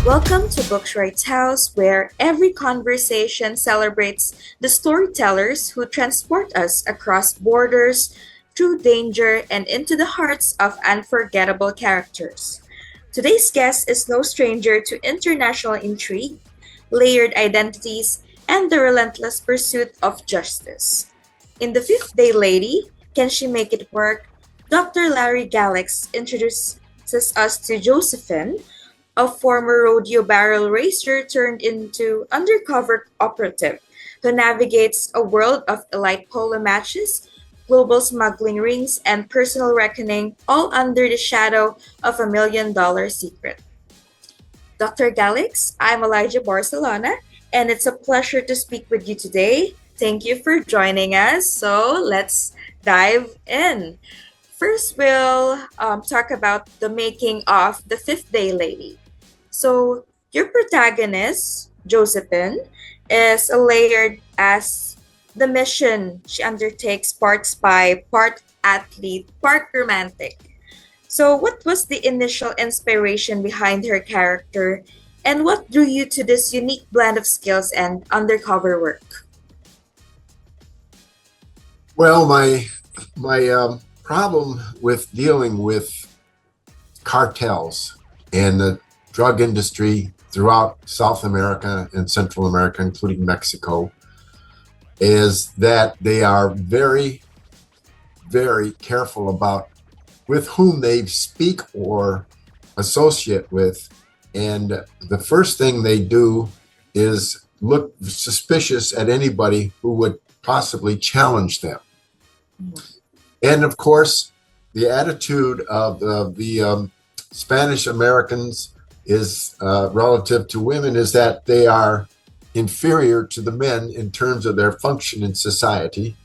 Welcome to Bookwrights House, where every conversation celebrates the storytellers who transport us across borders, through danger, and into the hearts of unforgettable characters. Today's guest is no stranger to international intrigue, layered identities, and the relentless pursuit of justice. In The Fifth Day Lady, Can She Make It Work? Dr. Larry Galax introduces us to Josephine, a former rodeo barrel racer turned into undercover operative who navigates a world of elite polo matches, global smuggling rings, and personal reckoning, all under the shadow of $1 million secret. Dr. Galix, I'm Elijah Barcelona, and it's a pleasure to speak with you today. Thank you for joining us. So let's dive in. First, we'll talk about the making of The Fifth Day Lady. So, your protagonist, Josephine, is layered as the mission she undertakes part spy, part athlete, part romantic. So, what was the initial inspiration behind her character, and what drew you to this unique blend of skills and undercover work? Well, my problem with dealing with cartels and the drug industry throughout South America and Central America, including Mexico, is that they are very, very careful about with whom they speak or associate with. And the first thing they do is look suspicious at anybody who would possibly challenge them. And of course, the attitude of the Spanish Americans is relative to women is that they are inferior to the men in terms of their function in society,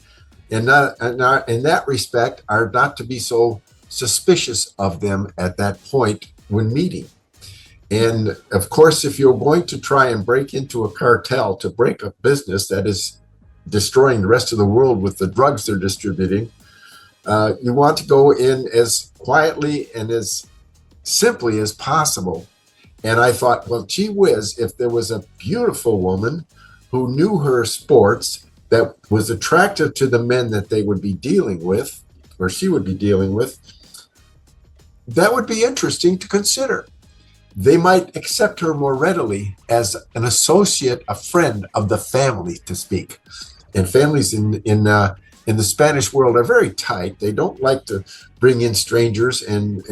and not in that respect are not to be so suspicious of them at that point when meeting. And of course, if you're going to try and break into a cartel to break a business that is destroying the rest of the world with the drugs they're distributing, you want to go in as quietly and as simply as possible. And I thought, well, gee whiz, if there was a beautiful woman who knew her sports that was attractive to the men that they would be dealing with, or she would be dealing with, that would be interesting to consider. They might accept her more readily as an associate, a friend of the family, to speak. And families in the Spanish world are very tight. They don't like to bring in strangers and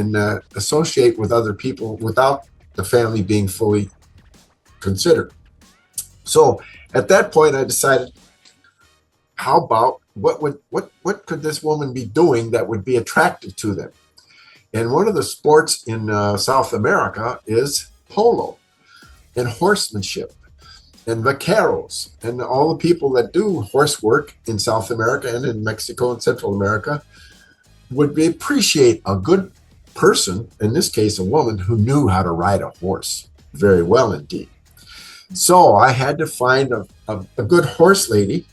associate with other people without the family being fully considered. So at that point, I decided, how about what could this woman be doing that would be attractive to them? And one of the sports in South America is polo and horsemanship and vaqueros, and all the people that do horse work in South America and in Mexico and Central America would appreciate a good person, in this case a woman, who knew how to ride a horse very well indeed. So I had to find a good horse lady,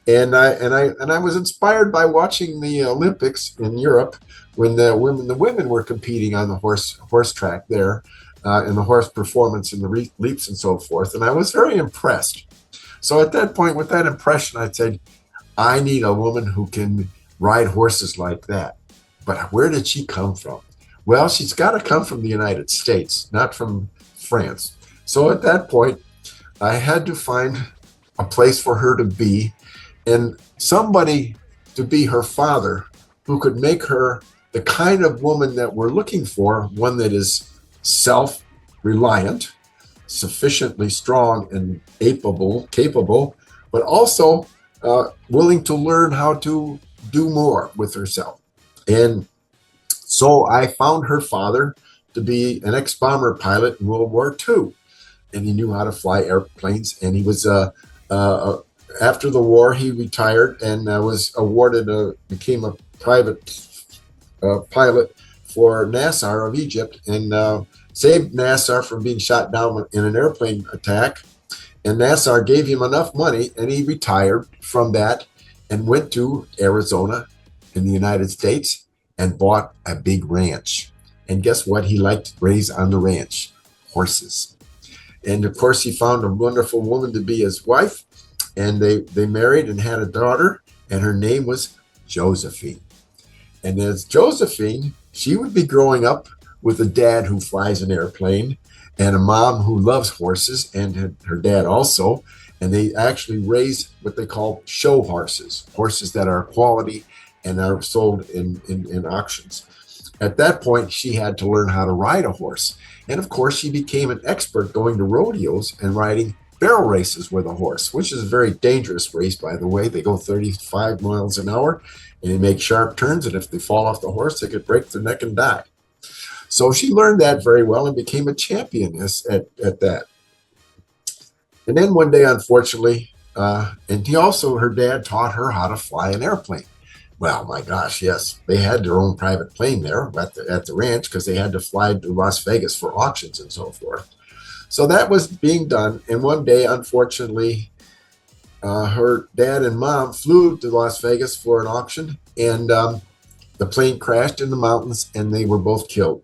and I was inspired by watching the Olympics in Europe when the women were competing on the horse track there, in the horse performance and the leaps and so forth, and I was very impressed. So at that point, with that impression, I said, I need a woman who can ride horses like that. But where did she come from? Well, she's got to come from the United States, not from France. So at that point, I had to find a place for her to be, and somebody to be her father who could make her the kind of woman that we're looking for, one that is self-reliant, sufficiently strong and capable, but also willing to learn how to do more with herself. And so I found her father to be an ex-bomber pilot in World War II, and he knew how to fly airplanes. And he was after the war, he retired and became a private pilot for Nasser of Egypt, and saved Nasser from being shot down in an airplane attack. And Nasser gave him enough money, and he retired from that and went to Arizona in the United States and bought a big ranch. And guess what he liked to raise on the ranch? Horses. And of course, he found a wonderful woman to be his wife, and they married and had a daughter, and her name was Josephine. And as Josephine, she would be growing up with a dad who flies an airplane and a mom who loves horses, and her dad also. And they actually raise what they call show horses, horses that are quality and are sold in auctions. At that point, she had to learn how to ride a horse. And of course, she became an expert going to rodeos and riding barrel races with a horse, which is a very dangerous race, by the way. They go 35 miles an hour and they make sharp turns. And if they fall off the horse, they could break their neck and die. So she learned that very well and became a champion at that. And then one day, unfortunately, and her dad taught her how to fly an airplane. Well, my gosh, yes, they had their own private plane there at the ranch because they had to fly to Las Vegas for auctions and so forth. So that was being done. And one day, unfortunately, her dad and mom flew to Las Vegas for an auction, and the plane crashed in the mountains, and they were both killed.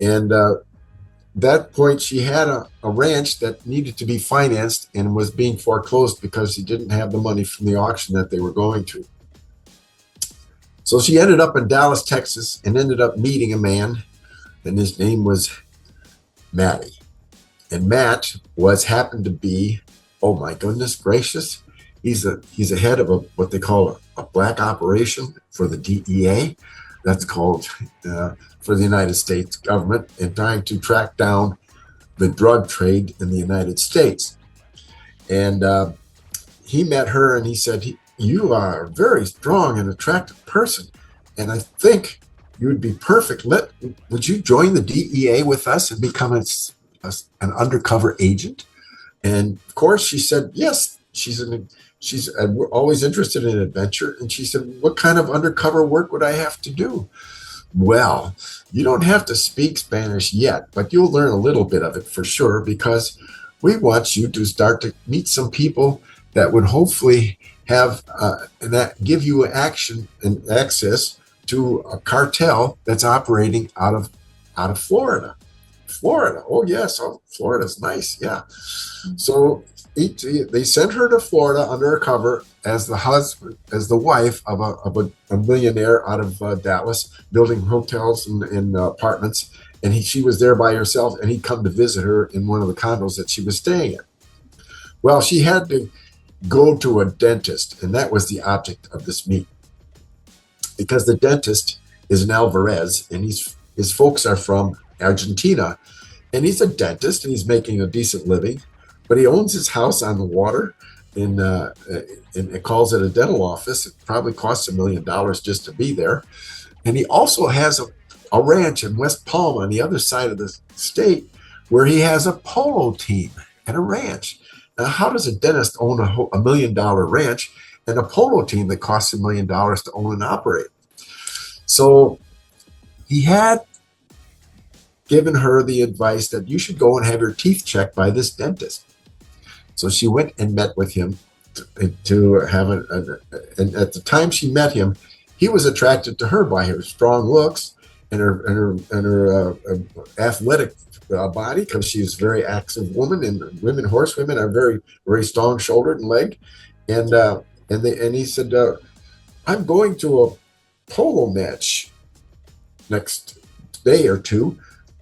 And that point, she had a ranch that needed to be financed and was being foreclosed because she didn't have the money from the auction that they were going to. So she ended up in Dallas, Texas, and ended up meeting a man, and his name was Matty. And Matt happened to be, oh my goodness gracious, he's a head of what they call a black operation for the DEA. That's called for the United States government, and trying to track down the drug trade in the United States. And he met her, and he said, "You are a very strong and attractive person, and I think you would be perfect. Would you join the DEA with us and become an undercover agent?" And of course, she said yes. She's always interested in adventure, and she said, "What kind of undercover work would I have to do?" "Well, you don't have to speak Spanish yet, but you'll learn a little bit of it for sure, because we want you to start to meet some people that would hopefully have and that give you action and access to a cartel that's operating out of Florida." Florida, oh yes, oh, Florida's nice, yeah. So they sent her to Florida undercover as the wife of a millionaire out of Dallas, building hotels and apartments. And she was there by herself, and he'd come to visit her in one of the condos that she was staying in. Well, she had to go to a dentist, and that was the object of this meet, because the dentist is an Alvarez, and his folks are from Argentina, and he's a dentist, and he's making a decent living, but he owns his house on the water, and it calls it a dental office. It probably costs $1 million just to be there, and he also has a ranch in West Palm on the other side of the state where he has a polo team and a ranch. Now, how does a dentist own a $1 million ranch and a polo team that costs $1 million to own and operate? So he had given her the advice that you should go and have your teeth checked by this dentist. So she went and met with him to have and at the time she met him, he was attracted to her by her strong looks and her athletic body, because she's a very active woman, and horsewomen are very, very strong shouldered and legged. And he said, "I'm going to a polo match next day or two.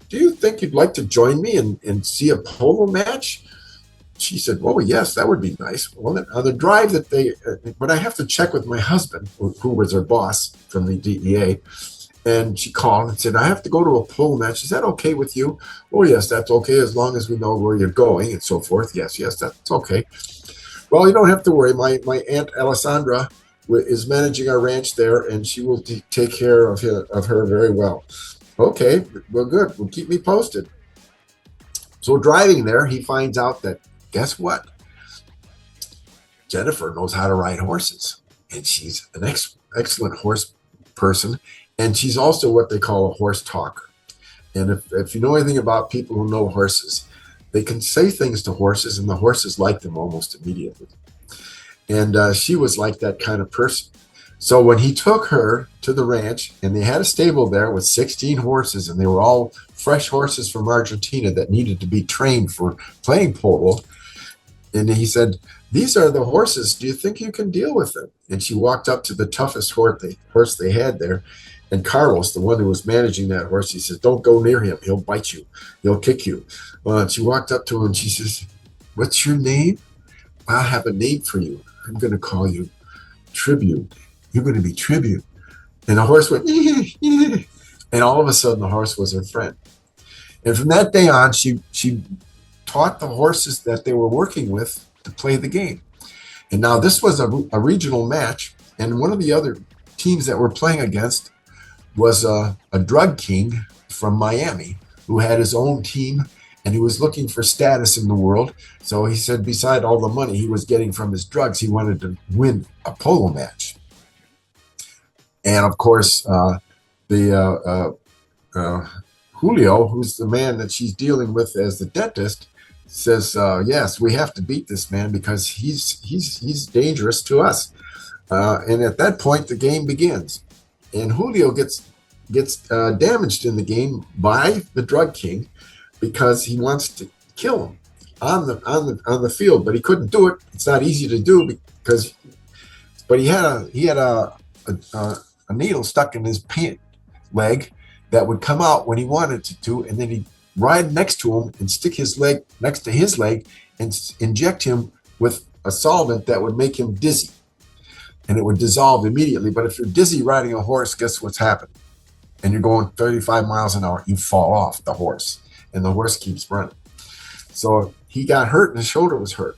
Do you think you'd like to join me and see a polo match?" She said, "Oh, yes, that would be nice." Well, then on the drive but I have to check with my husband, who was her boss from the DEA. And she called and said, "I have to go to a polo match. Is that okay with you?" "Oh, yes, that's okay, as long as we know where you're going," and so forth. Yes, that's okay. "Well, you don't have to worry. My Aunt Alessandra is managing our ranch there, and she will take care of her very well." "Okay, well, good. Well, keep me posted." So driving there, he finds out that, guess what? Jennifer knows how to ride horses, and she's an excellent horse person, and she's also what they call a horse talker. And if you know anything about people who know horses, they can say things to horses, and the horses like them almost immediately. And she was like that kind of person. So when he took her to the ranch, and they had a stable there with 16 horses, and they were all fresh horses from Argentina that needed to be trained for playing polo. And he said, "These are the horses. Do you think you can deal with them?" And she walked up to the toughest horse they had there. And Carlos, the one who was managing that horse, he says, "Don't go near him. He'll bite you. He'll kick you." And she walked up to him and she says, "What's your name?" "I have a name for you. I'm going to call you Tribute. You're going to be Tribute." And the horse went, and all of a sudden the horse was her friend. And from that day on, she taught the horses that they were working with to play the game. And now this was a regional match, and one of the other teams that we're playing against was a drug king from Miami who had his own team, and he was looking for status in the world. So he said, beside all the money he was getting from his drugs, he wanted to win a polo match. And of course, Julio, who's the man that she's dealing with as the dentist, says, "Yes, we have to beat this man because he's dangerous to us." And at that point, the game begins, and Julio gets damaged in the game by the drug king because he wants to kill him on the field, but he couldn't do it. It's not easy to do but he had a needle stuck in his pant leg that would come out when he wanted to, and then he'd ride next to him and stick his leg next to his leg and inject him with a solvent that would make him dizzy, and it would dissolve immediately. But if you're dizzy riding a horse, guess what's happened? And you're going 35 miles an hour, you fall off the horse, and the horse keeps running. So he got hurt, and his shoulder was hurt.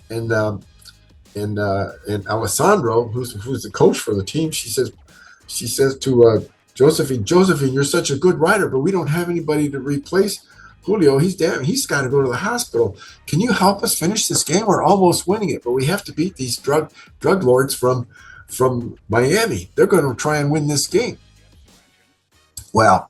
And Alessandro, who's the coach for the team, she says to Josephine, "You're such a good rider, but we don't have anybody to replace Julio. He's got to go to the hospital. Can you help us finish this game? We're almost winning it, but we have to beat these drug lords from Miami. They're going to try and win this game." Well,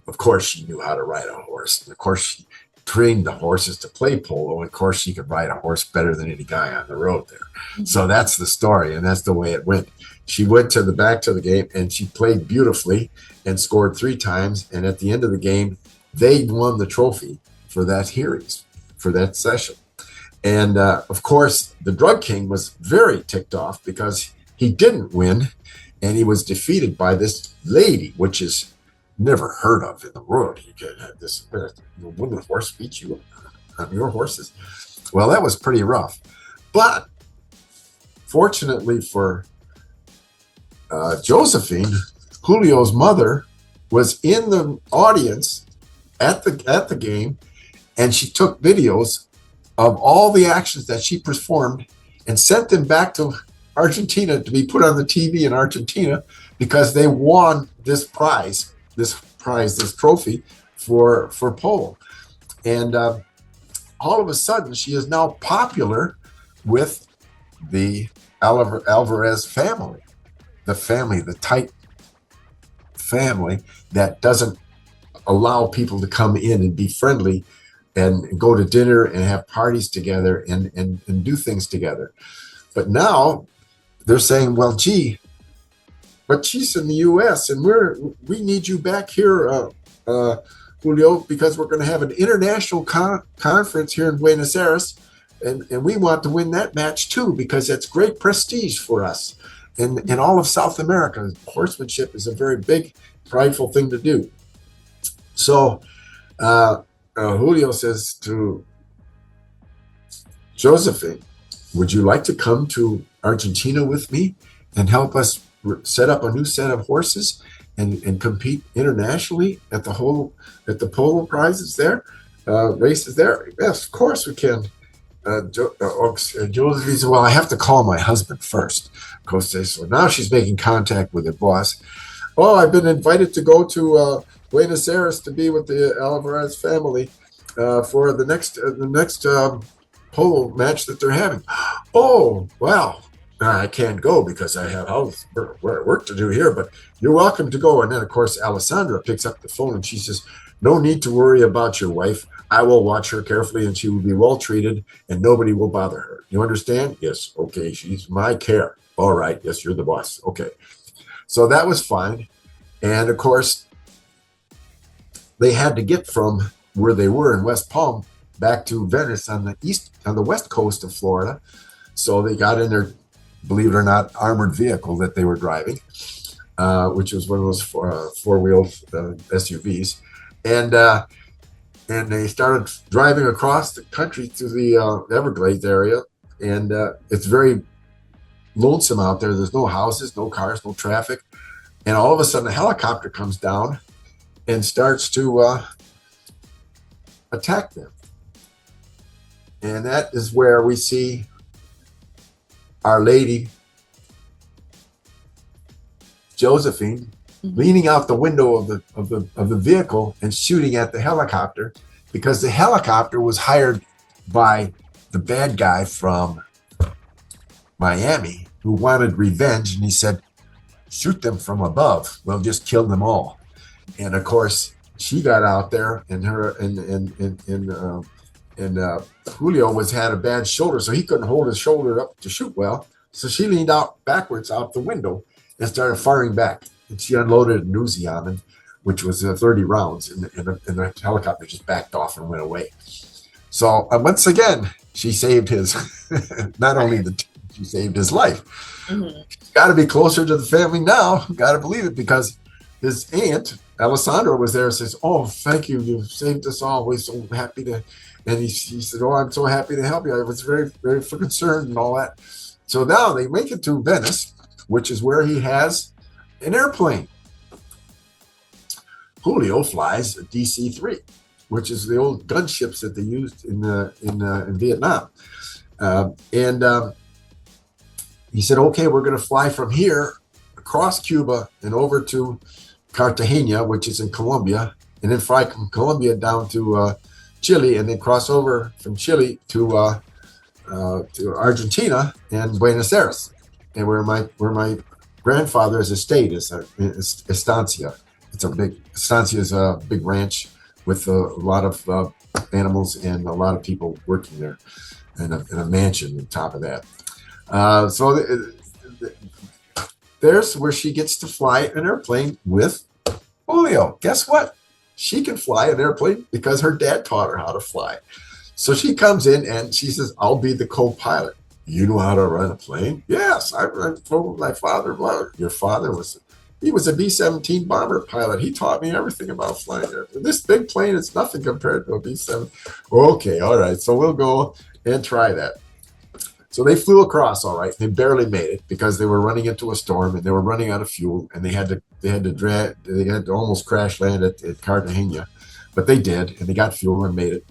of course she knew how to ride a horse, and of course she trained the horses to play polo. Of course she could ride a horse better than any guy on the road there. Mm-hmm. So that's the story, and that's the way it went. She went back to the game, and she played beautifully and scored 3 times. And at the end of the game, they won the trophy for that hearings, for that session. And of course, the drug king was very ticked off because he didn't win, and he was defeated by this lady, which is never heard of in the world. You can have this woman horse beat you on your horses. Well, that was pretty rough. But fortunately for Josephine, Julio's mother was in the audience at the game, and she took videos of all the actions that she performed and sent them back to Argentina to be put on the TV in Argentina because they won this trophy for polo. And all of a sudden, she is now popular with the Alvarez family. The tight family that doesn't allow people to come in and be friendly and go to dinner and have parties together and do things together. But now they're saying, well, gee, but she's in the U.S. and we need you back here, Julio, because we're going to have an international conference here in Buenos Aires, and we want to win that match too because that's great prestige for us. In all of South America, horsemanship is a very big, prideful thing to do. So Julio says to Josephine, "Would you like to come to Argentina with me and help us set up a new set of horses and compete internationally at the polo prizes there, races there?" "Yes, of course we can." Josephine said, "Well, I have to call my husband first." Of course, so now she's making contact with her boss. "Oh, I've been invited to go to Buenos Aires to be with the Alvarez family for the next polo match that they're having." "Oh, well, I can't go because I have work to do here, but you're welcome to go." And then, of course, Alessandra picks up the phone and she says, "No need to worry about your wife. I will watch her carefully and she will be well treated and nobody will bother her. You understand?" "Yes." "Okay, she's my care." All right, yes, you're the boss. Okay. So that was fine. And of course, they had to get from where they were in West Palm back to Venice on the west coast of Florida. So they got in their, believe it or not, armored vehicle that they were driving, which was one of those four-wheel SUVs, and they started driving across the country to the Everglades area, and it's very lonesome out there. There's no houses, no cars, no traffic, and all of a sudden a helicopter comes down and starts to attack them. And that is where we see Our Lady Josephine leaning out the window of the vehicle and shooting at the helicopter, because the helicopter was hired by the bad guy from Miami who wanted revenge, and he said, shoot them from above, we'll just kill them all. And of course she got out there, and Julio had a bad shoulder, so he couldn't hold his shoulder up to shoot well. So she leaned out backwards out the window and started firing back. And she unloaded an Uzi on him, which was 30 rounds, and the helicopter just backed off and went away. So once again, she saved his, she saved his life. Mm-hmm. Got to be closer to the family now. Got to believe it, because his aunt, Alessandra, was there and says, oh, thank you. You saved us all. We're so happy to. And he said, oh, I'm so happy to help you. I was very, very concerned and all that. So now they make it to Venice, which is where he has an airplane. Julio flies a DC-3, which is the old gunships that they used in Vietnam. He said, okay, we're going to fly from here across Cuba and over to Cartagena, which is in Colombia, and then fly from Colombia down to Chile, and then cross over from Chile to Argentina and Buenos Aires, and where my grandfather's estate is, Estancia. Estancia is a big ranch with a lot of animals and a lot of people working there, and a mansion on top of that. There's where she gets to fly an airplane with Julio. Guess what? She can fly an airplane because her dad taught her how to fly. So she comes in and she says, I'll be the co-pilot. You know how to run a plane? Yes, I told my father. Well, your father he was a B-17 bomber pilot. He taught me everything about flying there. This big plane is nothing compared to a B-7. Okay, all right. So we'll go and try that. So they flew across, all right. They barely made it because they were running into a storm and they were running out of fuel, and they had to almost crash land at Cartagena, but they did, and they got fuel and made it.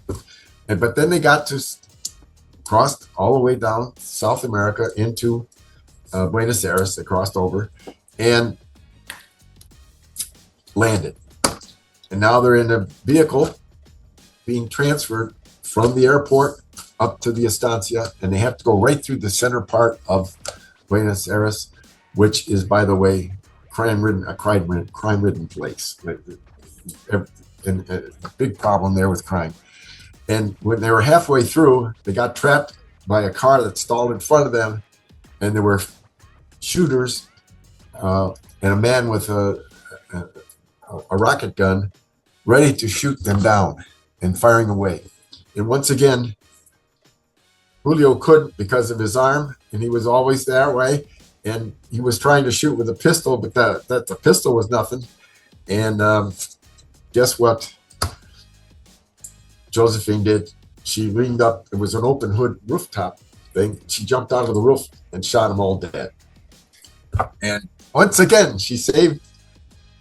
But then they got to cross all the way down South America into Buenos Aires. They crossed over and landed, and now they're in a vehicle being transferred from the airport up to the estancia, and they have to go right through the center part of Buenos Aires, which is, by the way, crime-ridden place. And a big problem there with crime. And when they were halfway through, they got trapped by a car that stalled in front of them, and there were shooters and a man with a rocket gun ready to shoot them down and firing away. And once again, Julio couldn't because of his arm, and he was always that way. And he was trying to shoot with a pistol, but the pistol was nothing. And guess what Josephine did? She leaned up. It was an open hood rooftop thing. She jumped out of the roof and shot them all dead. And once again, she saved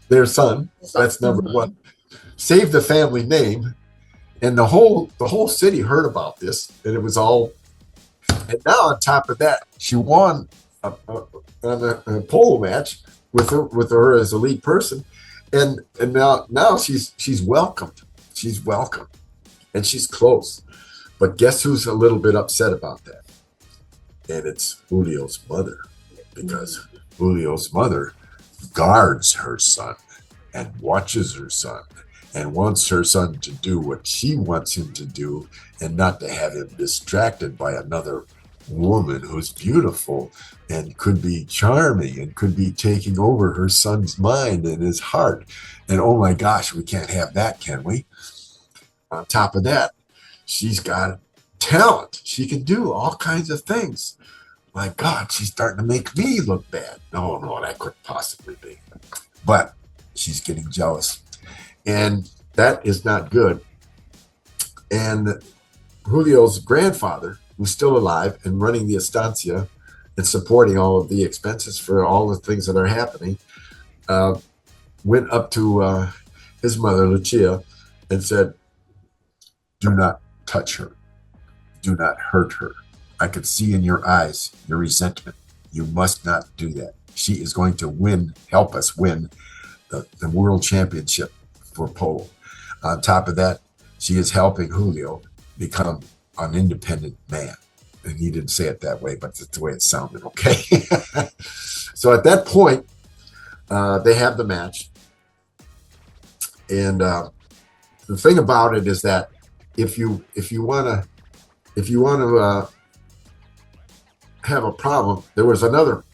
their son. That's number one. Saved the family name. And the whole city heard about this, and it was all. And now on top of that, she won a polo match with her as a lead person, and now she's welcomed. She's welcome, and she's close. But guess who's a little bit upset about that? And it's Julio's mother, because Julio's mother guards her son and watches her son and wants her son to do what she wants him to do, and not to have him distracted by another woman who's beautiful and could be charming and could be taking over her son's mind and his heart. And oh my gosh, we can't have that, can we? On top of that, she's got talent. She can do all kinds of things. My God, she's starting to make me look bad. No, that couldn't possibly be. But she's getting jealous. And that is not good. And Julio's grandfather, who's still alive and running the estancia and supporting all of the expenses for all the things that are happening, went up to his mother, Lucia, and said, "Do not touch her. Do not hurt her. I could see in your eyes your resentment. You must not do that. She is going to help us win the world championship for polo. On top of that, she is helping Julio become an independent man." And he didn't say it that way, but that's the way it sounded, okay? So at that point, they have the match. And the thing about it is that if you want to have a problem, there was another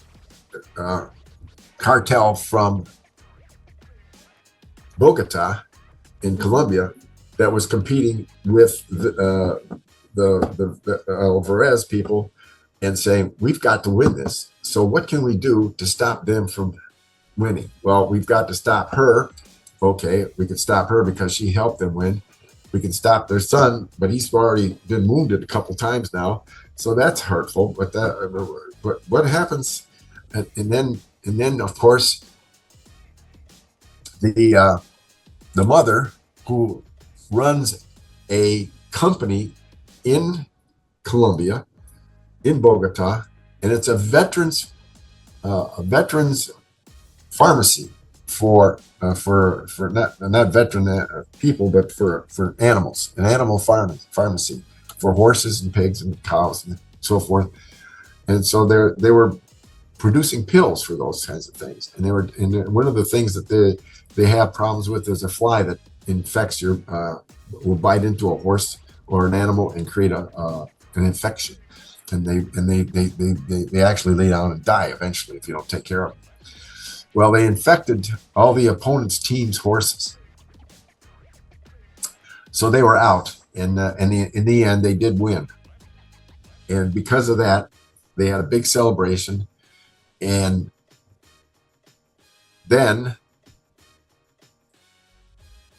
cartel from Bogota in Colombia that was competing with the Alvarez people and saying, "We've got to win this. So what can we do to stop them from winning?" Well, we've got to stop her. Okay, we can stop her because she helped them win. We can stop their son, but he's already been wounded a couple times now, so that's hurtful. But what happens? And then of course the mother who runs a company in Colombia, in Bogota, and it's a veterans pharmacy for not veteran people, but for animals, an animal pharmacy for horses and pigs and cows and so forth. And so they were producing pills for those kinds of things. And one of the things that they have problems with is a fly that infects will bite into a horse or an animal and create an infection. And they actually lay down and die eventually if you don't take care of them. Well, they infected all the opponent's team's horses. So they were out, and in the end, they did win. And because of that, they had a big celebration. And then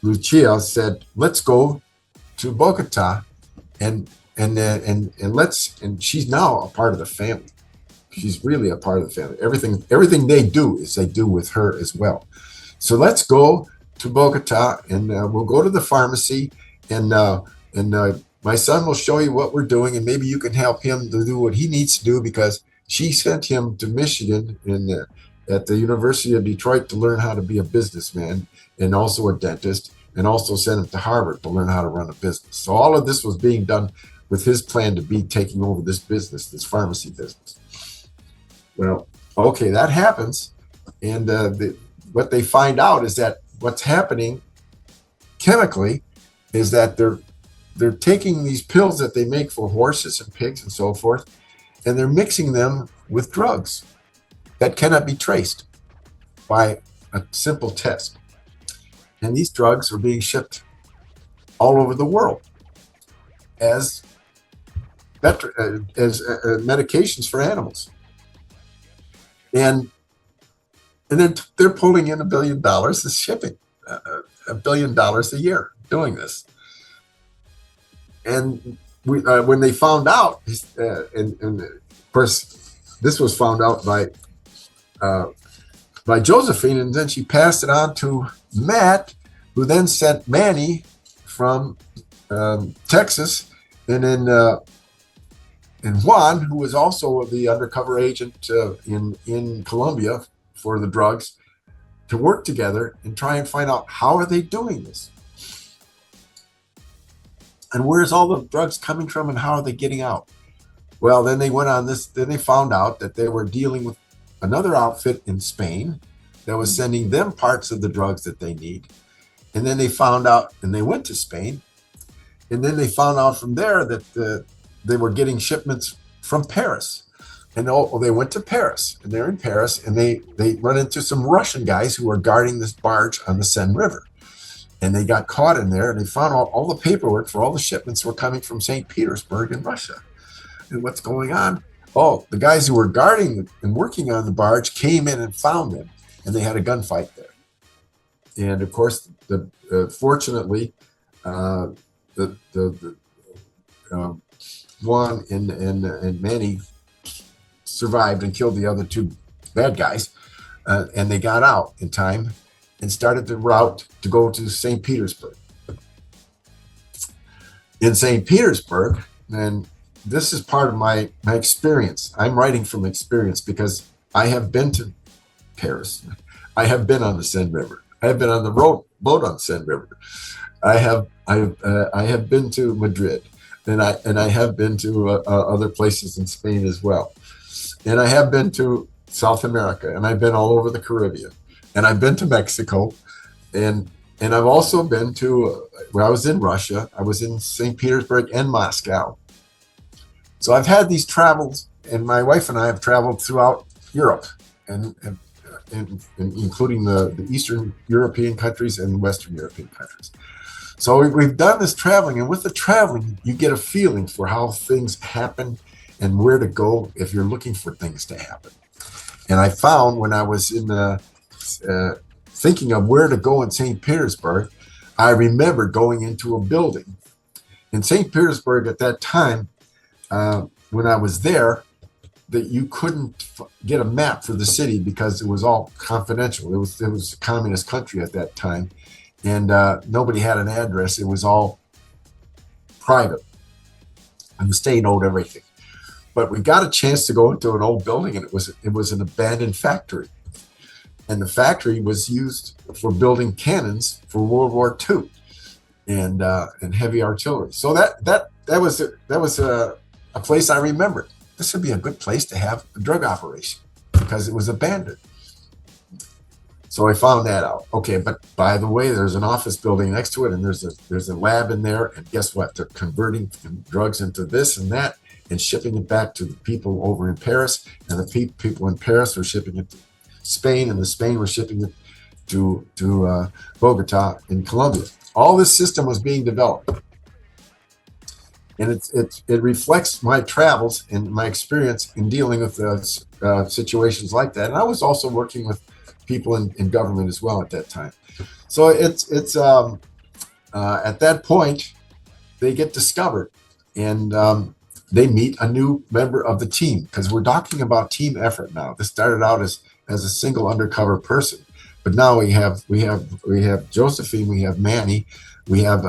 Lucia said, "Let's go to Bogota, and she's now a part of the family. She's really a part of the family. Everything they do with her as well. So let's go to Bogota, and we'll go to the pharmacy, and my son will show you what we're doing, and maybe you can help him to do what he needs to do, because she sent him to Michigan at the University of Detroit to learn how to be a businessman and also a dentist, and also sent him to Harvard to learn how to run a business. So all of this was being done with his plan to be taking over this business, this pharmacy business." Well, okay, that happens. And what they find out is that what's happening chemically is that they're taking these pills that they make for horses and pigs and so forth, and they're mixing them with drugs that cannot be traced by a simple test. And these drugs are being shipped all over the world as medications for animals. And then they're pulling in $1 billion as shipping, $1 billion a year doing this. And when they found out, and of course, this was found out by Josephine, and then she passed it on to Matt, who then sent Manny from Texas, and then and Juan, who was also the undercover agent in Colombia for the drugs, to work together and try and find out how are they doing this, and where's all the drugs coming from, and how are they getting out. Well, then they went on this. Then they found out that they were dealing with another outfit in Spain that was sending them parts of the drugs that they need. And then they found out, and they went to Spain, and then they found out from there that they were getting shipments from Paris. And they went to Paris, and they're in Paris, and they run into some Russian guys who are guarding this barge on the Seine River. And they got caught in there, and they found out all the paperwork for all the shipments were coming from St. Petersburg in Russia. And what's going on? Oh, the guys who were guarding and working on the barge came in and found them, and they had a gunfight there. And of course, fortunately, the one and Manny survived and killed the other two bad guys, and they got out in time and started the route to go to St. Petersburg. In St. Petersburg, and this is part of my experience. I'm writing from experience because I have been to Paris. I have been on the Seine River. I have been on the boat on the Seine River. I have been to Madrid, and I have been to other places in Spain as well. And I have been to South America, and I've been all over the Caribbean, and I've been to Mexico, and I've also been to where I was in Russia. I was in St. Petersburg and Moscow. So I've had these travels, and my wife and I have traveled throughout Europe, and including the Eastern European countries and Western European countries. So we've done this traveling, and with the traveling, you get a feeling for how things happen and where to go if you're looking for things to happen. And I found when I was in thinking of where to go in St. Petersburg, I remember going into a building. In St. Petersburg at that time, when I was there, that you couldn't get a map for the city because it was all confidential. It was a communist country at that time, and nobody had an address. It was all private, and the state owned everything. But we got a chance to go into an old building, and it was an abandoned factory, and the factory was used for building cannons for World War II and heavy artillery. So that was a place I remembered. This would be a good place to have a drug operation because it was abandoned. So I found that out. Okay, but by the way, there's an office building next to it, and there's a lab in there, and guess what? They're converting drugs into this and that and shipping it back to the people over in Paris, and the people in Paris were shipping it to Spain, and the Spain were shipping it to Bogota in Colombia. All this system was being developed. And it reflects my travels and my experience in dealing with situations like that. And I was also working with people in government as well at that time. So it's at that point, they get discovered, and they meet a new member of the team, because we're talking about team effort now. This started out as a single undercover person, but now we have Josephine, we have Manny, we have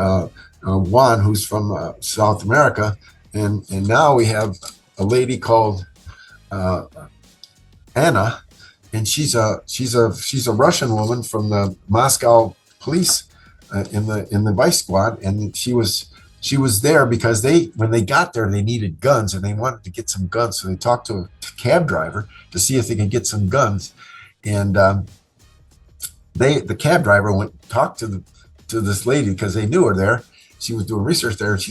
Juan, who's from South America, and now we have a lady called Anna, and she's a Russian woman from the Moscow police in the vice squad, and she was there because when they got there, they needed guns, and they wanted to get some guns, so they talked to a cab driver to see if they could get some guns, and the cab driver went and talked to this lady because they knew her there. She was doing research there, and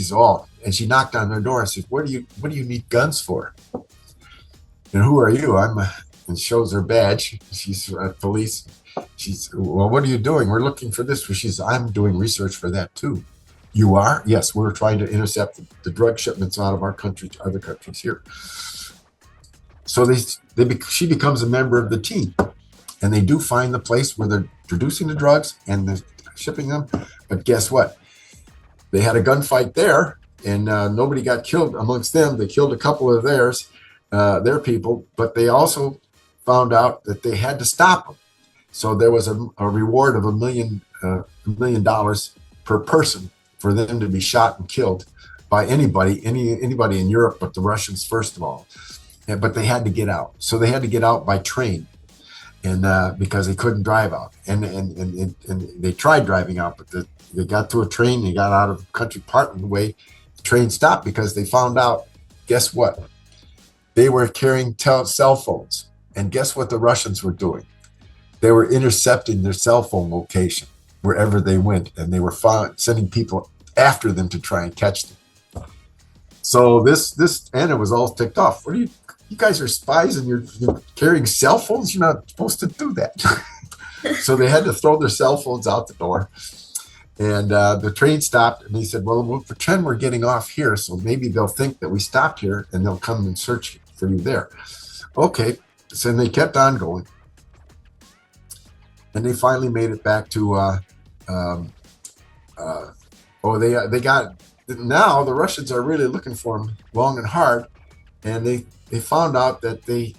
she knocked on their door and said, what do you need guns for? And who are you? And shows her badge. She's police. She's, well, what are you doing? We're looking for this. She's, I'm doing research for that too. You are? Yes, we're trying to intercept the drug shipments out of our country to other countries here. So she becomes a member of the team, and they do find the place where they're producing the drugs and they're shipping them. But guess what? They had a gunfight there, and nobody got killed amongst them. They killed a couple of their people, but they also found out that they had to stop them. So there was a reward of $1 million per person for them to be shot and killed by anybody in Europe, but the Russians first of all. But they had to get out. So they had to get out by train, and because they couldn't drive out, and they tried driving out, but they got to a train, they got out of the country part of the way, the train stopped because they found out, guess what? They were carrying cell phones. And guess what the Russians were doing? They were intercepting their cell phone location wherever they went, and they were sending people after them to try and catch them. So this Anna was all ticked off. What are you guys are spies and you're carrying cell phones? You're not supposed to do that. So they had to throw their cell phones out the door. And the train stopped, and he said, well, we'll pretend we're getting off here, so maybe they'll think that we stopped here, and they'll come and search for you there. Okay, so they kept on going. And they finally made it back to, they got, now the Russians are really looking for them long and hard, and they found out that they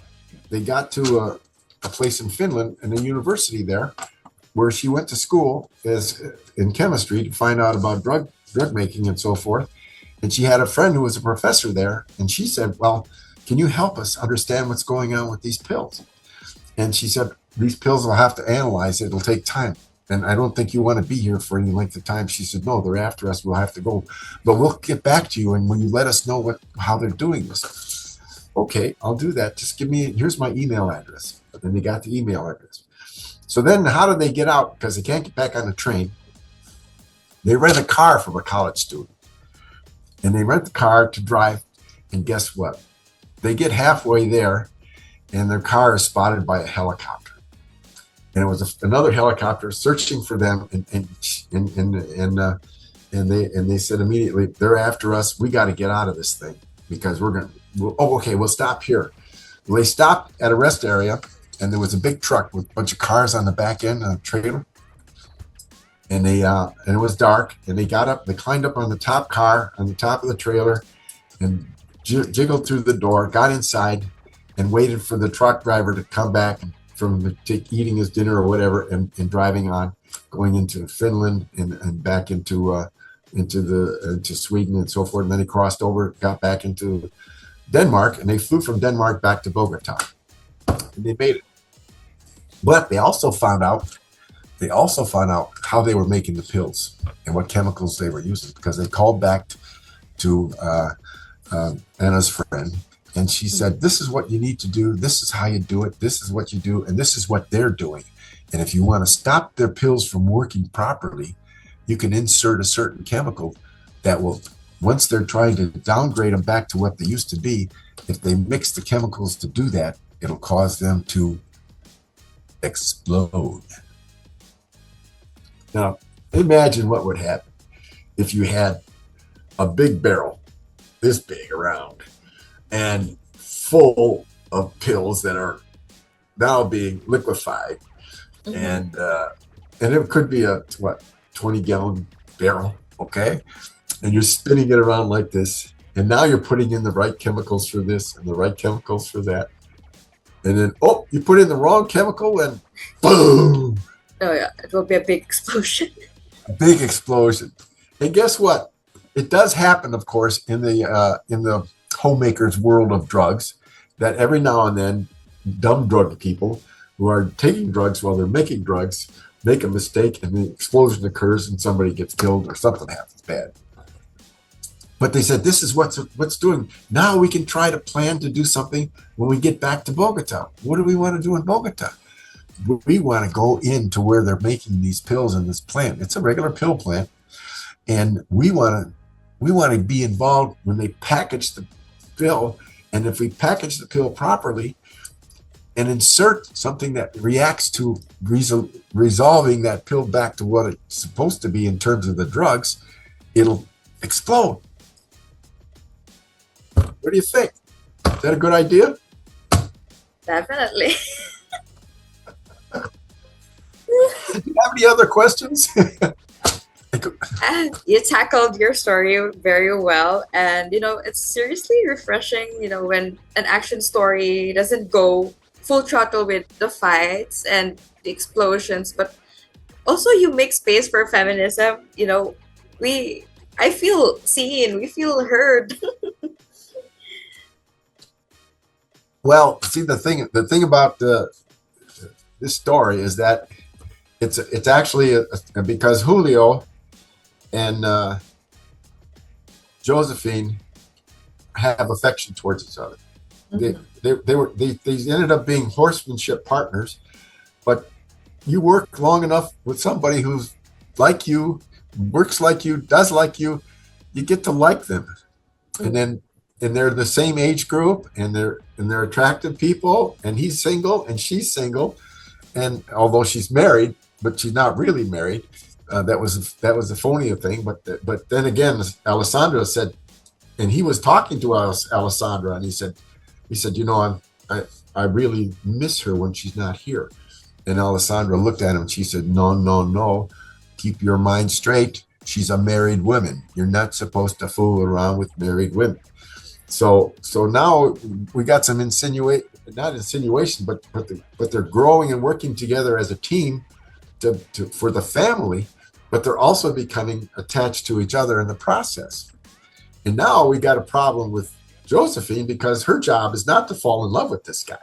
got to a place in Finland and a university there, where she went to school as in chemistry to find out about drug making and so forth. And she had a friend who was a professor there, and she said, well, can you help us understand what's going on with these pills? And she said, these pills will have to analyze it. It'll take time. And I don't think you want to be here for any length of time. She said, no, they're after us. We'll have to go. But we'll get back to you, and when you let us know how they're doing this. Okay, I'll do that. Just give me, here's my email address. But then they got the email address. So then how do they get out? Because they can't get back on the train. They rent a car from a college student. And they rent the car to drive. And guess what? They get halfway there, and their car is spotted by a helicopter. And it was another helicopter searching for them. And they said immediately, they're after us. We got to get out of this thing because we'll stop here. Well, they stopped at a rest area. And there was a big truck with a bunch of cars on the back end of the trailer. And and it was dark. And they got up, they climbed up on the top car, on the top of the trailer, and jiggled through the door, got inside, and waited for the truck driver to come back from eating his dinner or whatever, and driving on, going into Finland and back into Sweden and so forth. And then he crossed over, got back into Denmark, and they flew from Denmark back to Bogota. And they made it. But they also found out how they were making the pills and what chemicals they were using, because they called back to Anna's friend, and she said, this is what you need to do, this is how you do it, this is what you do, and this is what they're doing. And if you want to stop their pills from working properly, you can insert a certain chemical that will, once they're trying to downgrade them back to what they used to be, if they mix the chemicals to do that, it'll cause them to explode. Now, imagine what would happen if you had a big barrel, this big around, and full of pills that are now being liquefied. Mm-hmm. And it could be a 20-gallon barrel, okay? And you're spinning it around like this, and now you're putting in the right chemicals for this and the right chemicals for that. And then, you put in the wrong chemical and boom. Oh, yeah. It will be a big explosion. A big explosion. And guess what? It does happen, of course, in the homemaker's world of drugs, that every now and then dumb drug people who are taking drugs while they're making drugs make a mistake, and the explosion occurs and somebody gets killed or something happens bad. But they said, this is what's doing. Now we can try to plan to do something when we get back to Bogota. What do we want to do in Bogota? We want to go into where they're making these pills in this plant. It's a regular pill plant. And we want to be involved when they package the pill. And if we package the pill properly and insert something that reacts to resolving that pill back to what it's supposed to be in terms of the drugs, it'll explode. What do you think? Is that a good idea? Definitely. Do you have any other questions? You tackled your story very well, and it's seriously refreshing when an action story doesn't go full throttle with the fights and the explosions, but also you make space for feminism. I feel seen, we feel heard. Well, see, the thing about this story is that it's actually because Julio and Josephine have affection towards each other. Mm-hmm. They ended up being horsemanship partners, but you work long enough with somebody who's like you, works like you, does like you get to like them. and then and they're the same age group, and they're attractive people, and he's single and she's single, and although she's married, but she's not really married. That was a phony thing. But then again, Alessandra said, and he was talking to us, Alessandra, and he said, I really miss her when she's not here. And Alessandra looked at him and she said, no, no, no, keep your mind straight. She's a married woman. You're not supposed to fool around with married women. So now we got some not insinuation, but they're growing and working together as a team for the family, but they're also becoming attached to each other in the process. And now we got a problem with Josephine because her job is not to fall in love with this guy.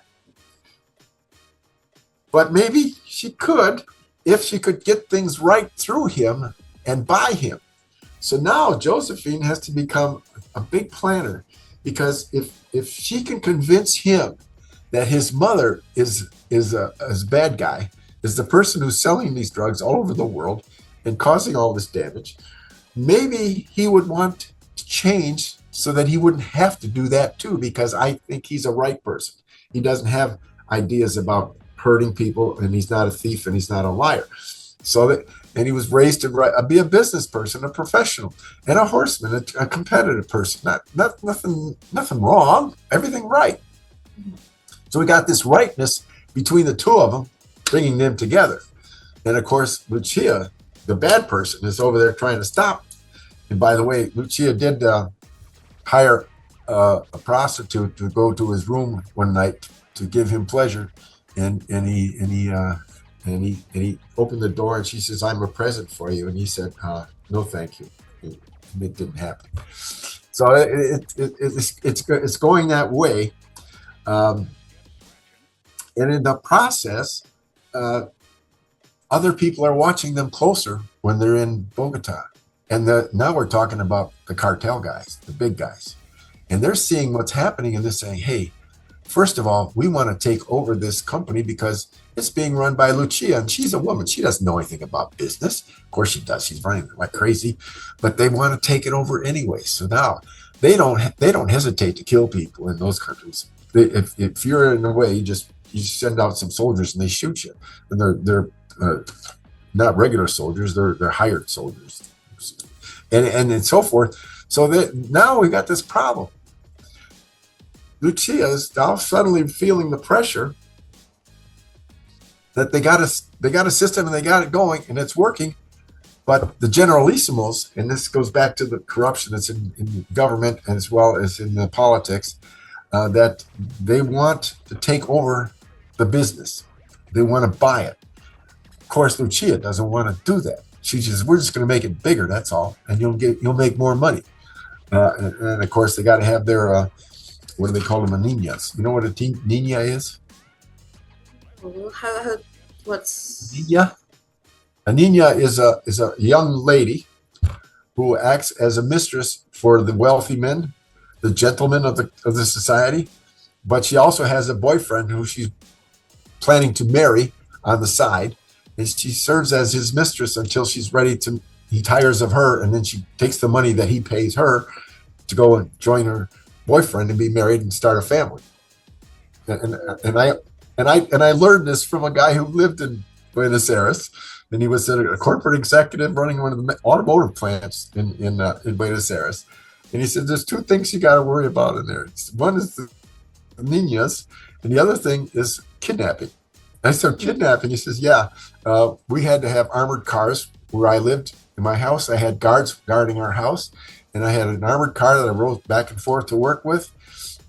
But maybe she could if she could get things right through him and by him. So now Josephine has to become a big planner, because if she can convince him that his mother is a bad guy, is the person who's selling these drugs all over the world and causing all this damage, maybe he would want to change so that he wouldn't have to do that too, because I think he's a right person. He doesn't have ideas about hurting people, and he's not a thief, and he's not a liar. And he was raised to be a business person, a professional, and a horseman, a competitive person. Nothing wrong, everything right. So we got this rightness between the two of them, bringing them together. And of course, Lucia, the bad person, is over there trying to stop. And by the way, Lucia did hire a prostitute to go to his room one night to give him pleasure, and he opened the door, and she says, "I'm a present for you," and he said, "No, thank you." It didn't happen. So it's going that way, and in the process, other people are watching them closer when they're in Bogota. And now we're talking about the cartel guys, the big guys, and they're seeing what's happening, and they're saying, "Hey, first of all, we want to take over this company because it's being run by Lucia, and she's a woman. She doesn't know anything about business. Of course she does. She's running like crazy, but they want to take it over anyway. So now they don't hesitate to kill people in those countries. If you're in a way, you send out some soldiers and they shoot you, and they're not regular soldiers. They're hired soldiers, and so forth. So that now we got this problem. Lucia's now suddenly feeling the pressure that they got a system and they got it going and it's working, but the generalissimos, and this goes back to the corruption that's in government as well as in the politics, that they want to take over the business. They want to buy it. Of course, Lucia doesn't want to do that. She says, "We're just going to make it bigger. That's all, and you'll make more money." And of course, they got to have their what do they call them? A niñas. You know what a niña is? What's Niña? A niña is a young lady who acts as a mistress for the wealthy men, the gentlemen of the society, but she also has a boyfriend who she's planning to marry on the side, and she serves as his mistress until she's ready to. He tires of her, and then she takes the money that he pays her to go and join her boyfriend and be married and start a family. And I learned this from a guy who lived in Buenos Aires, and he was a corporate executive running one of the automotive plants in Buenos Aires. And he said, "There's two things you got to worry about in there. One is the niñas, and the other thing is kidnapping." And I said, "Kidnapping?" He says, "Yeah, we had to have armored cars where I lived. In my house, I had guards guarding our house, and I had an armored car that I rode back and forth to work with.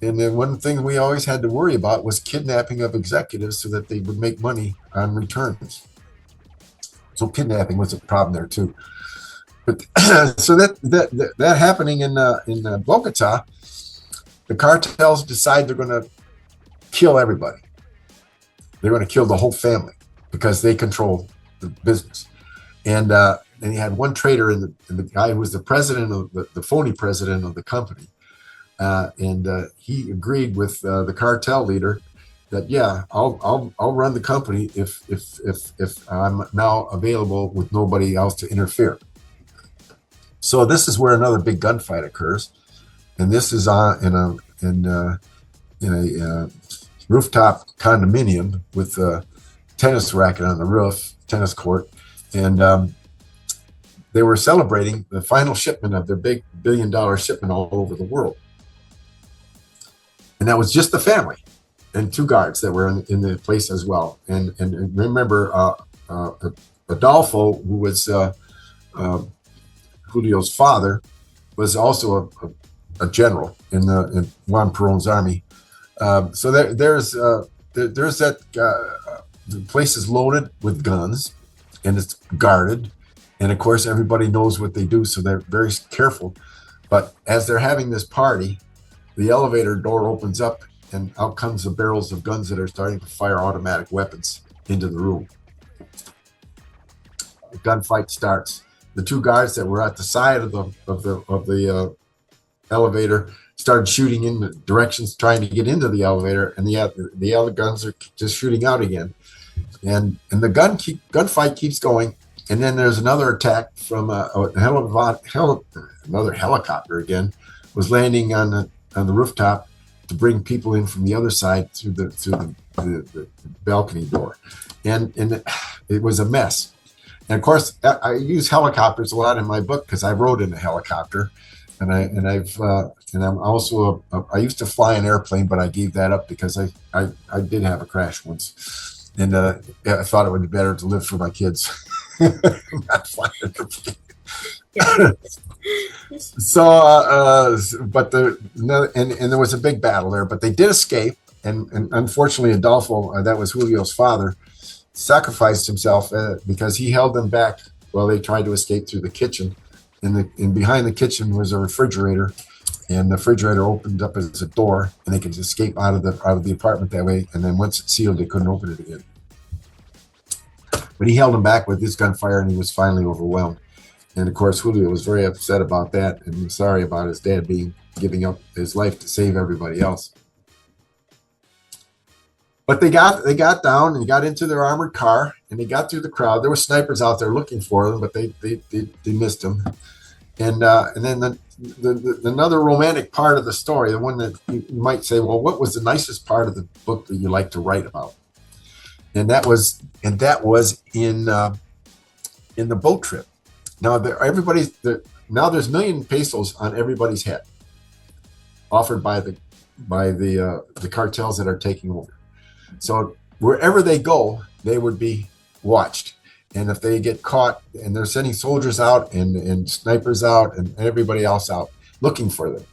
And then one thing we always had to worry about was kidnapping of executives so that they would make money on returns." So kidnapping was a problem there too. But so that happening in Bogota, the cartels decide they're going to kill everybody. They're going to kill the whole family because they control the business. And he had one traitor in the guy who was the president of the phony president of the company. And he agreed with the cartel leader that, yeah, I'll run the company if I'm now available with nobody else to interfere. So this is where another big gunfight occurs. and this is on in a rooftop condominium with a tennis racket on the roof, tennis court, and they were celebrating the final shipment of their big $1 billion shipment all over the world. And that was just the family and two guards that were in the place as well. And remember, Adolfo, who was Julio's father, was also a general in Juan Perón's army. So there's that. The place is loaded with guns, and it's guarded, and of course everybody knows what they do, so they're very careful. But as they're having this party, the elevator door opens up, and out comes the barrels of guns that are starting to fire automatic weapons into the room. The gunfight starts. The two guards that were at the side of the elevator started shooting in the directions trying to get into the elevator, and the other guns are just shooting out again. And the gunfight keeps going, and then there's another attack from another helicopter again was landing on the rooftop to bring people in from the other side through the balcony door, and it was a mess. And of course, I use helicopters a lot in my book because I rode in a helicopter, and I'm also I used to fly an airplane, but I gave that up because I did have a crash once, and I thought it would be better to live for my kids, not fly an airplane. Yeah. So, but there was a big battle there, but they did escape, and unfortunately, Adolfo, that was Julio's father, sacrificed himself because he held them back while they tried to escape through the kitchen. And behind the kitchen was a refrigerator, and the refrigerator opened up as a door, and they could escape out of the apartment that way. And then once it's sealed, they couldn't open it again. But he held them back with his gunfire, and he was finally overwhelmed. And of course, Julio was very upset about that, and sorry about his dad giving up his life to save everybody else. But they got down and got into their armored car, and they got through the crowd. There were snipers out there looking for them, but they missed them. And then another romantic part of the story, the one that you might say, well, what was the nicest part of the book that you like to write about? And that was in the boat trip. Now there's 1 million pesos on everybody's head, offered by the cartels that are taking over. So wherever they go, they would be watched. And if they get caught, and they're sending soldiers out and snipers out and everybody else out looking for them.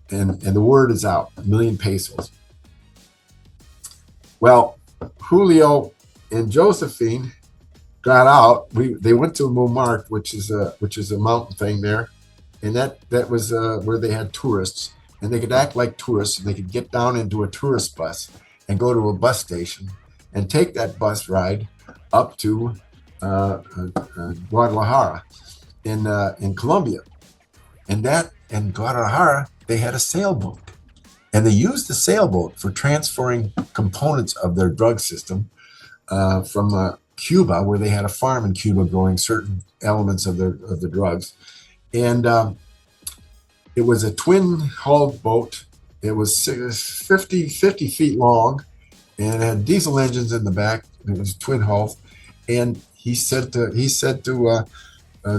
And the word is out, 1 million pesos. Well, Julio and Josephine got out. They went to Montmartre, which is a mountain thing there. And that was where they had tourists. And they could act like tourists, and they could get down into a tourist bus and go to a bus station and take that bus ride up to Guadalajara in Colombia. And in Guadalajara, they had a sailboat. And they used the sailboat for transferring components of their drug system from Cuba, where they had a farm in Cuba growing certain elements of the drugs. And it was a twin-hulled boat. It was 50 feet long, and it had diesel engines in the back. It was twin hull, and he said to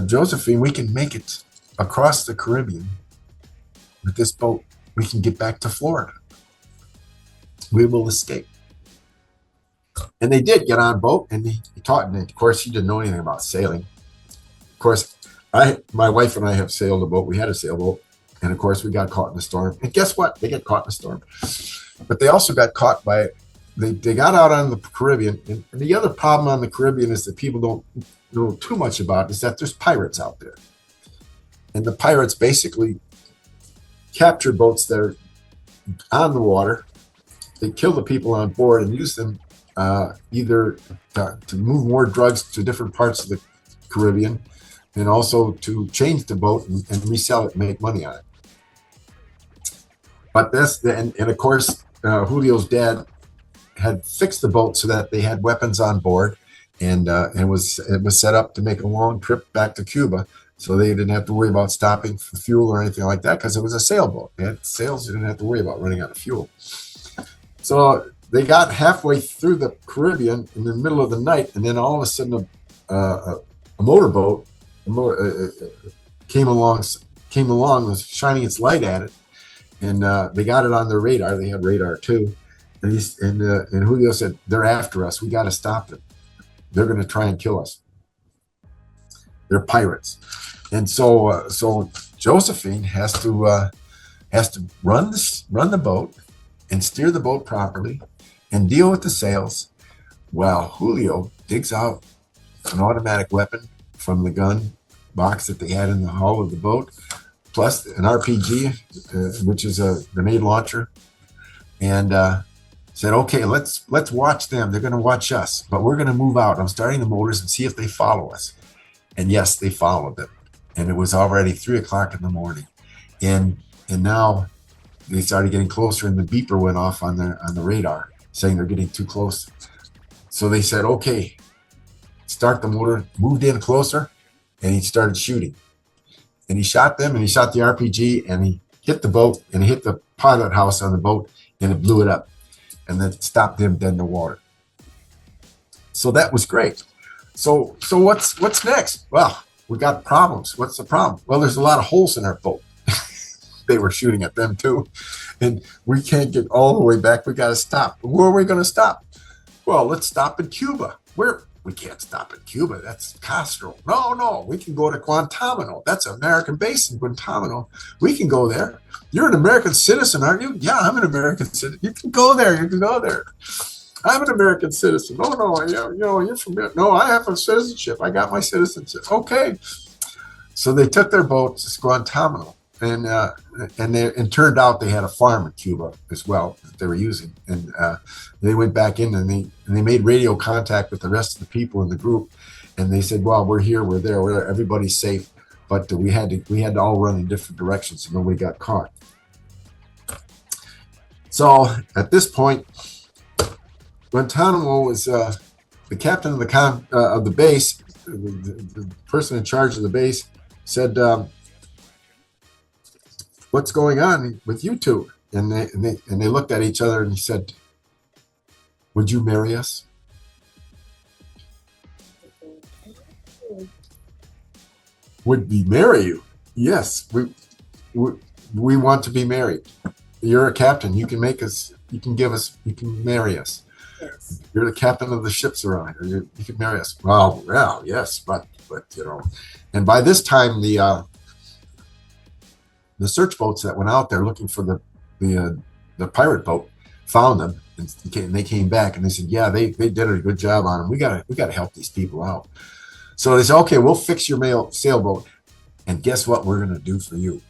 Josephine, "We can make it across the Caribbean with this boat. We can get back to Florida. We will escape." And they did get on boat, and he taught. And of course, he didn't know anything about sailing. Of course, my wife and I have sailed a boat. We had a sailboat. And of course, we got caught in a storm. And guess what? They get caught in a storm. But they also got caught they got out on the Caribbean. And the other problem on the Caribbean is that people don't know too much about is that there's pirates out there. And the pirates basically capture boats that are on the water. They kill the people on board and use them either to move more drugs to different parts of the Caribbean, and also to change the boat and resell it and make money on it. But and of course, Julio's dad had fixed the boat so that they had weapons on board, and it was set up to make a long trip back to Cuba. So they didn't have to worry about stopping for fuel or anything like that because it was a sailboat. They had sails, they didn't have to worry about running out of fuel. So they got halfway through the Caribbean in the middle of the night, and then all of a sudden a motorboat came along, was shining its light at it, and they got it on their radar. They had radar too, and Julio said, "They're after us. We got to stop them. They're going to try and kill us. They're pirates." And so Josephine has to run the boat and steer the boat properly and deal with the sails, while Julio digs out an automatic weapon from the gun box that they had in the hull of the boat, plus an RPG, which is a grenade launcher, and said, "Okay, let's watch them. They're going to watch us, but we're going to move out. I'm starting the motors and see if they follow us." And yes, they followed them, and it was already 3:00 in the morning, and now they started getting closer, and the beeper went off on the radar saying they're getting too close. So they said, "Okay, start the motor." Moved in closer, and he started shooting. And he shot them, and he shot the RPG, and he hit the boat, and he hit the pilot house on the boat, and it blew it up, and then stopped them dead in the water. So that was great. So what's next? Well, we got problems. What's the problem? Well, there's a lot of holes in our boat. They were shooting at them too, and we can't get all the way back. We got to stop. Where are we going to stop? Well, let's stop in Cuba. We can't stop in Cuba. That's Castro. No, we can go to Guantanamo. That's an American base in Guantanamo. We can go there. You're an American citizen, aren't you? Yeah, I'm an American citizen. You can go there. I'm an American citizen. No, you're from there. No, I have a citizenship. I got my citizenship. Okay. So they took their boat to Guantanamo, and it turned out they had a farm in Cuba as well that they were using, and they went back in, and they made radio contact with the rest of the people in the group, and they said, "Well, we're here, we're there, everybody's safe, but we had to all run in different directions, so nobody got caught." So at this point, Guantanamo was the captain of the base, the person in charge of the base, said, "What's going on with you two?" And they looked at each other, and he said, "Would you marry us?" "Would we marry you?" "Yes, we want to be married. You're a captain. You can marry us. Yes. You're the captain of the ships around here. You can marry us." Well, yes, but and by this time the search boats that went out there looking for the pirate boat found them, and they came back, and they said, "Yeah, they did a good job on them. We gotta help these people out." So they said, "Okay, we'll fix your sailboat, and guess what we're gonna do for you?"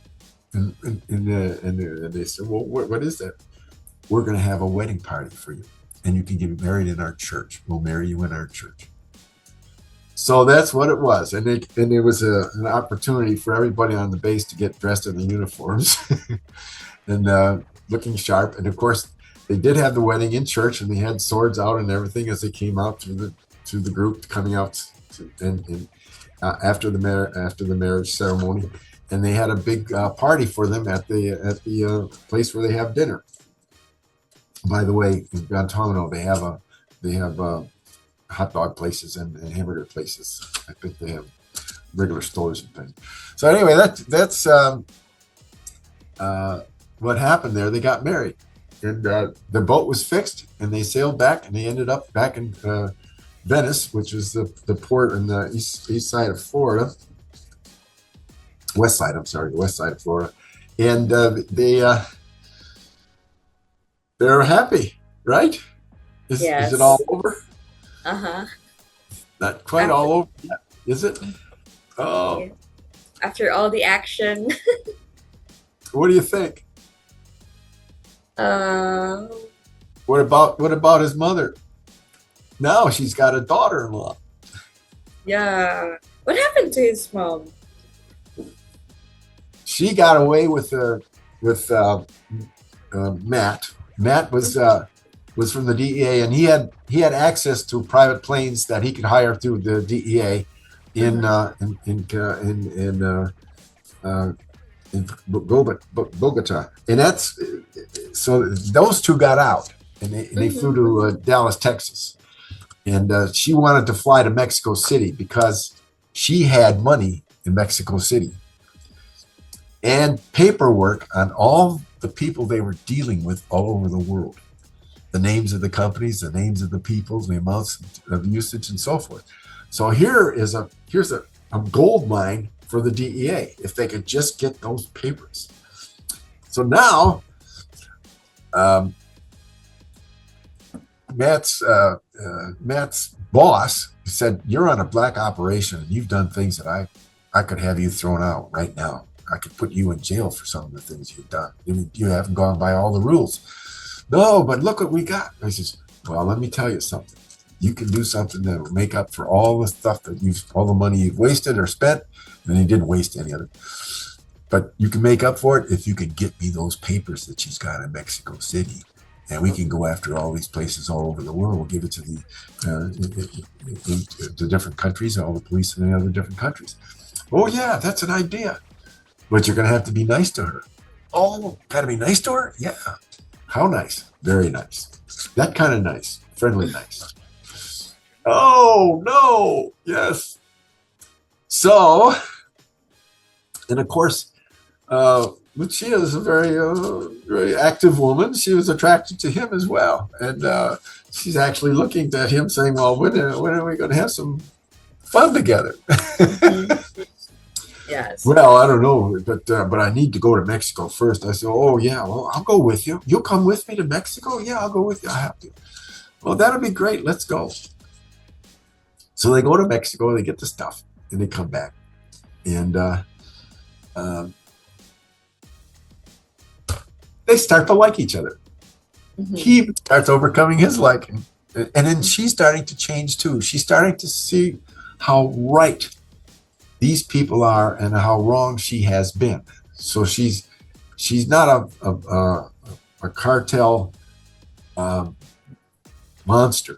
And they said, "Well, what is that?" "We're gonna have a wedding party for you, and you can get married in our church. We'll marry you in our church." So that's what it was, and it was an opportunity for everybody on the base to get dressed in the uniforms and looking sharp. And of course, they did have the wedding in church, and they had swords out and everything as they came out through the group coming out after the marriage ceremony, and they had a big party for them at the place where they have dinner. By the way, in Guantanamo, they have hot dog places and hamburger places. I think they have regular stores and things. So anyway, that's what happened there. They got married, and the boat was fixed, and they sailed back, and they ended up back in Venice, which is the port in the east side of Florida. West side of Florida, and they're happy, right? Is it all over? Not quite all over yet, is it? Oh, Yeah. After all the action. what do you think? uh, What about his mother? Now she's got a daughter-in-law. yeah. What happened to his mom? She got away with Matt. Matt was from the DEA, and he had access to private planes that he could hire through the DEA, in Mm-hmm. uh, in Bogota, and that's so those two got out, and they flew Mm-hmm. to Dallas, Texas, and she wanted to fly to Mexico City because she had money in Mexico City and paperwork on all the people they were dealing with all over the world, the names of the companies, the names of the people, the amounts of usage, and so forth. So here's a gold mine for the DEA if they could just get those papers. So now um, Matt's boss said, "You're on a black operation, and you've done things that I could have you thrown out right now. I could put you in jail for some of the things you've done. You haven't gone by all the rules." "No, but look what we got." I says, "Well, let me tell you something. You can do something that will make up for all the stuff all the money you've wasted or spent, and you didn't waste any of it. But you can make up for it if you can get me those papers that she's got in Mexico City. And we can go after all these places all over the world. We'll give it to the different countries, all the police in the other different countries." "Oh, yeah, that's an idea. But you're going to have to be nice to her." "Oh, got to be nice to her?" "Yeah." "How nice?" "Very nice. That kind of nice. Friendly nice." "Oh, no. Yes." So, and of course, Lucia is a very active woman. She was attracted to him as well. And she's actually looking at him saying, "Well, when are we going to have some fun together?" Mm-hmm. Yes. "Well, I don't know, but I need to go to Mexico first." I said, "Oh, yeah, well, I'll go with you. You'll come with me to Mexico?" "Yeah, I'll go with you. I have to." "Well, that'll be great. Let's go." So they go to Mexico, they get the stuff, and they come back. And um, they start to like each other. Mm-hmm. He starts overcoming his liking. And then she's starting to change too. She's starting to see how right these people are and how wrong she has been. So she's not a cartel um, monster,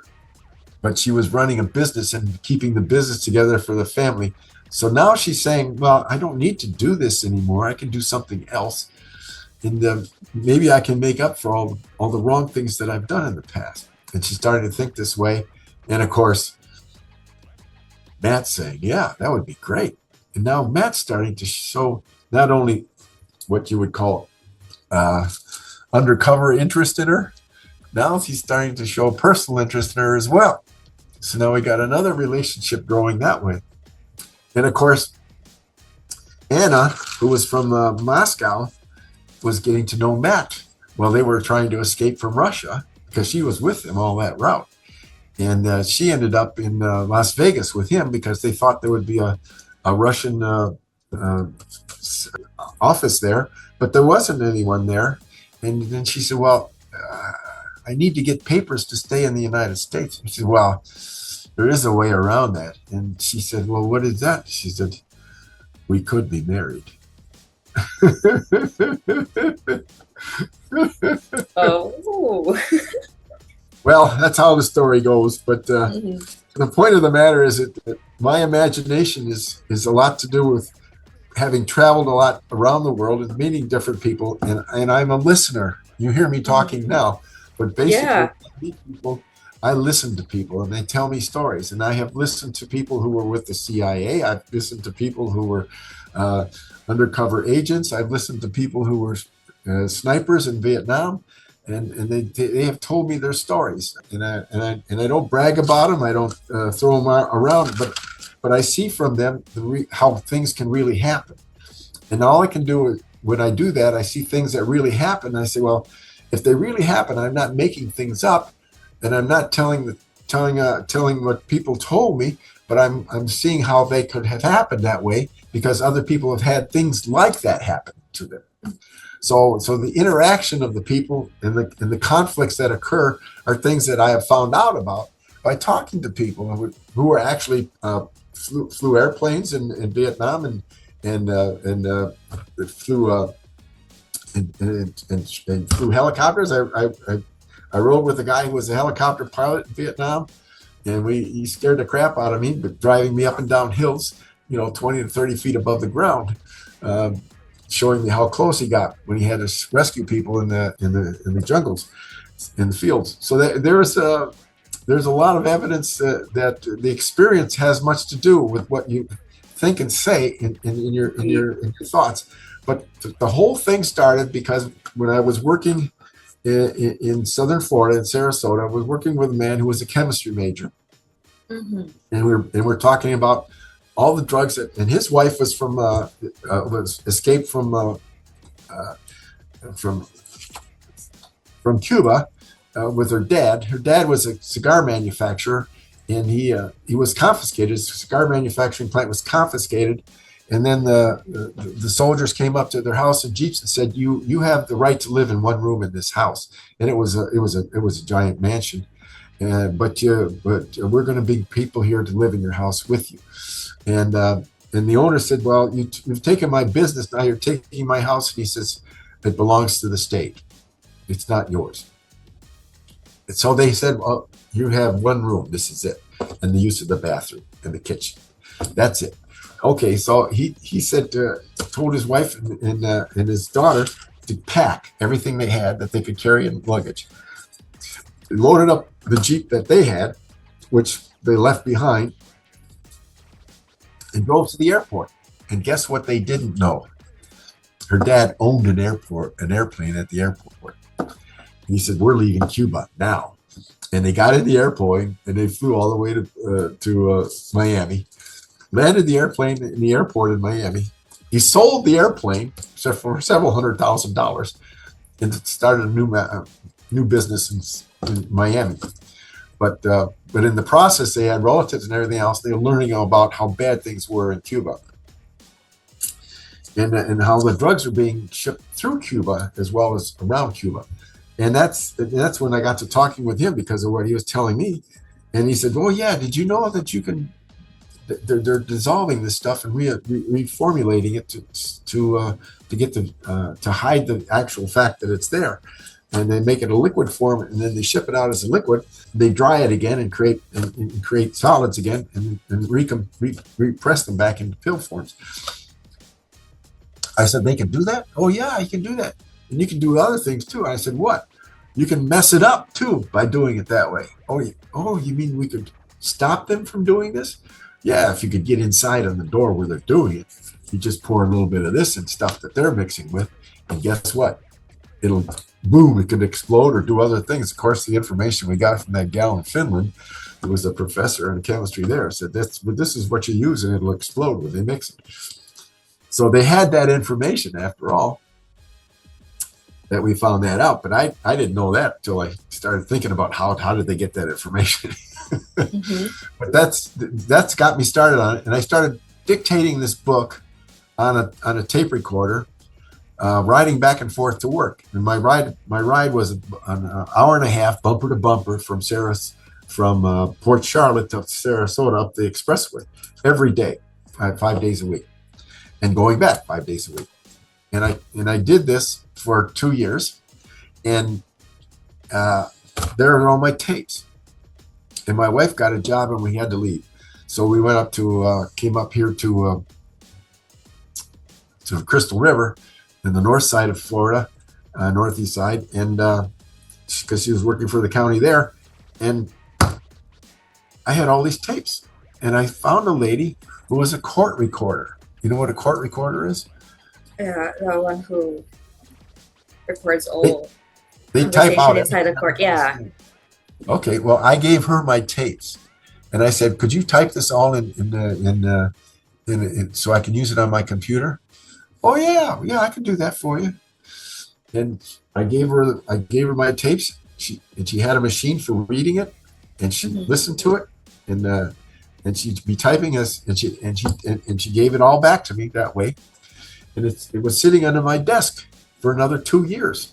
but she was running a business and keeping the business together for the family. So now she's saying, "Well, I don't need to do this anymore. I can do something else. And maybe I can make up for all the wrong things that I've done in the past." And she's starting to think this way. And of course, Matt's saying, "Yeah, that would be great." And now Matt's starting to show not only what you would call uh, undercover interest in her, now he's starting to show personal interest in her as well. So now we got another relationship growing that way. And of course, Anna, who was from Moscow, was getting to know Matt while they were trying to escape from Russia because she was with them all that route. And she ended up in Las Vegas with him because they thought there would be a Russian uh, office there, but there wasn't anyone there. And then she said, "Well, I need to get papers to stay in the United States." He said, "Well, there is a way around that." And she said, "Well, what is that?" She said, "We could be married." Oh. Well, that's how the story goes. But Mm-hmm. the point of the matter is that my imagination is a lot to do with having traveled a lot around the world and meeting different people. And I'm a listener. You hear me talking Mm-hmm. now, but basically, Yeah. I meet people, I listen to people and they tell me stories. And I have listened to people who were with the CIA. I've listened to people who were uh, undercover agents. I've listened to people who were snipers in Vietnam. And they have told me their stories, and I don't brag about them. I don't throw them around, but I see from them how things can really happen. And all I can do is, when I do that, I see things that really happen. And I say, well, if they really happen, I'm not making things up, and I'm not telling what people told me, but I'm seeing how they could have happened that way because other people have had things like that happen to them. So the interaction of the people and the conflicts that occur are things that I have found out about by talking to people who are actually flew airplanes in Vietnam and flew and flew helicopters. I rode with a guy who was a helicopter pilot in Vietnam, and he scared the crap out of me, but driving me up and down hills, 20 to 30 feet above the ground, showing me how close he got when he had to rescue people in the jungles, in the fields. So there's a lot of evidence that the experience has much to do with what you think and say in your thoughts. But the whole thing started because when I was working in southern Florida, in Sarasota, I was working with a man who was a chemistry major, and we're talking about all the drugs and his wife was was escaped from Cuba with her dad. Her dad was a cigar manufacturer, and he was confiscated. His cigar manufacturing plant was confiscated, and then the soldiers came up to their house in jeeps and said, "You have the right to live in one room in this house," and it was a giant mansion. But we're going to be people here to live in your house with you. And the owner said, "Well, you've taken my business. Now you're taking my house." And he says, "It belongs to the state. It's not yours." And so they said, "Well, you have one room. This is it, and the use of the bathroom and the kitchen. That's it." Okay, so he said told his wife and his daughter to pack everything they had that they could carry in luggage. They loaded up the Jeep that they had, which they left behind, and drove to the airport. And guess what they didn't know? Her dad owned an airplane at the airport. He said, "We're leaving Cuba now." And they got in the airplane and they flew all the way to Miami, landed the airplane in the airport in Miami. He sold the airplane for several $100,000 and started a new business in Miami. But in the process, they had relatives and everything else. They were learning about how bad things were in Cuba, and how the drugs were being shipped through Cuba as well as around Cuba. And that's when I got to talking with him because of what he was telling me. And he said, "Oh yeah, did you know that you can? They're dissolving this stuff and reformulating it to get to hide the actual fact that it's there." And they make it a liquid form, and then they ship it out as a liquid. They dry it again and create solids again, and repress them back into pill forms. I said, "They can do that?" "Oh yeah, you can do that, and you can do other things too." I said, "What?" "You can mess it up too by doing it that way." Oh, you mean we could stop them from doing this?" "Yeah, if you could get inside on the door where they're doing it, you just pour a little bit of this and stuff that they're mixing with, and guess what? It'll boom, it could explode or do other things." Of course, the information we got from that gal in Finland, who was a professor in chemistry there, said this is what you use and it'll explode when they mix it. So they had that information after all, that we found that out. But I didn't know that until I started thinking about how did they get that information. But that's got me started on it, and I started dictating this book on a tape recorder, riding back and forth to work. And my ride was an hour and a half, bumper to bumper, from Port Charlotte to Sarasota up the expressway every day, 5 days a week, and going back 5 days a week. And I did this for 2 years, and there are all my tapes. And my wife got a job, and we had to leave, so we came up here to Crystal River, in the north side of Florida, northeast side, and because she was working for the county there, and I had all these tapes, and I found a lady who was a court recorder. You know what a court recorder is? Yeah, the one who records all they type out inside the court. Yeah. Okay, well, I gave her my tapes, and I said, "Could you type this all in so I can use it on my computer?" "Oh yeah, I can do that for you." And I gave her my tapes. She had a machine for reading it, and she listened to it, and she'd be typing us, and she gave it all back to me that way. And it was sitting under my desk for another 2 years.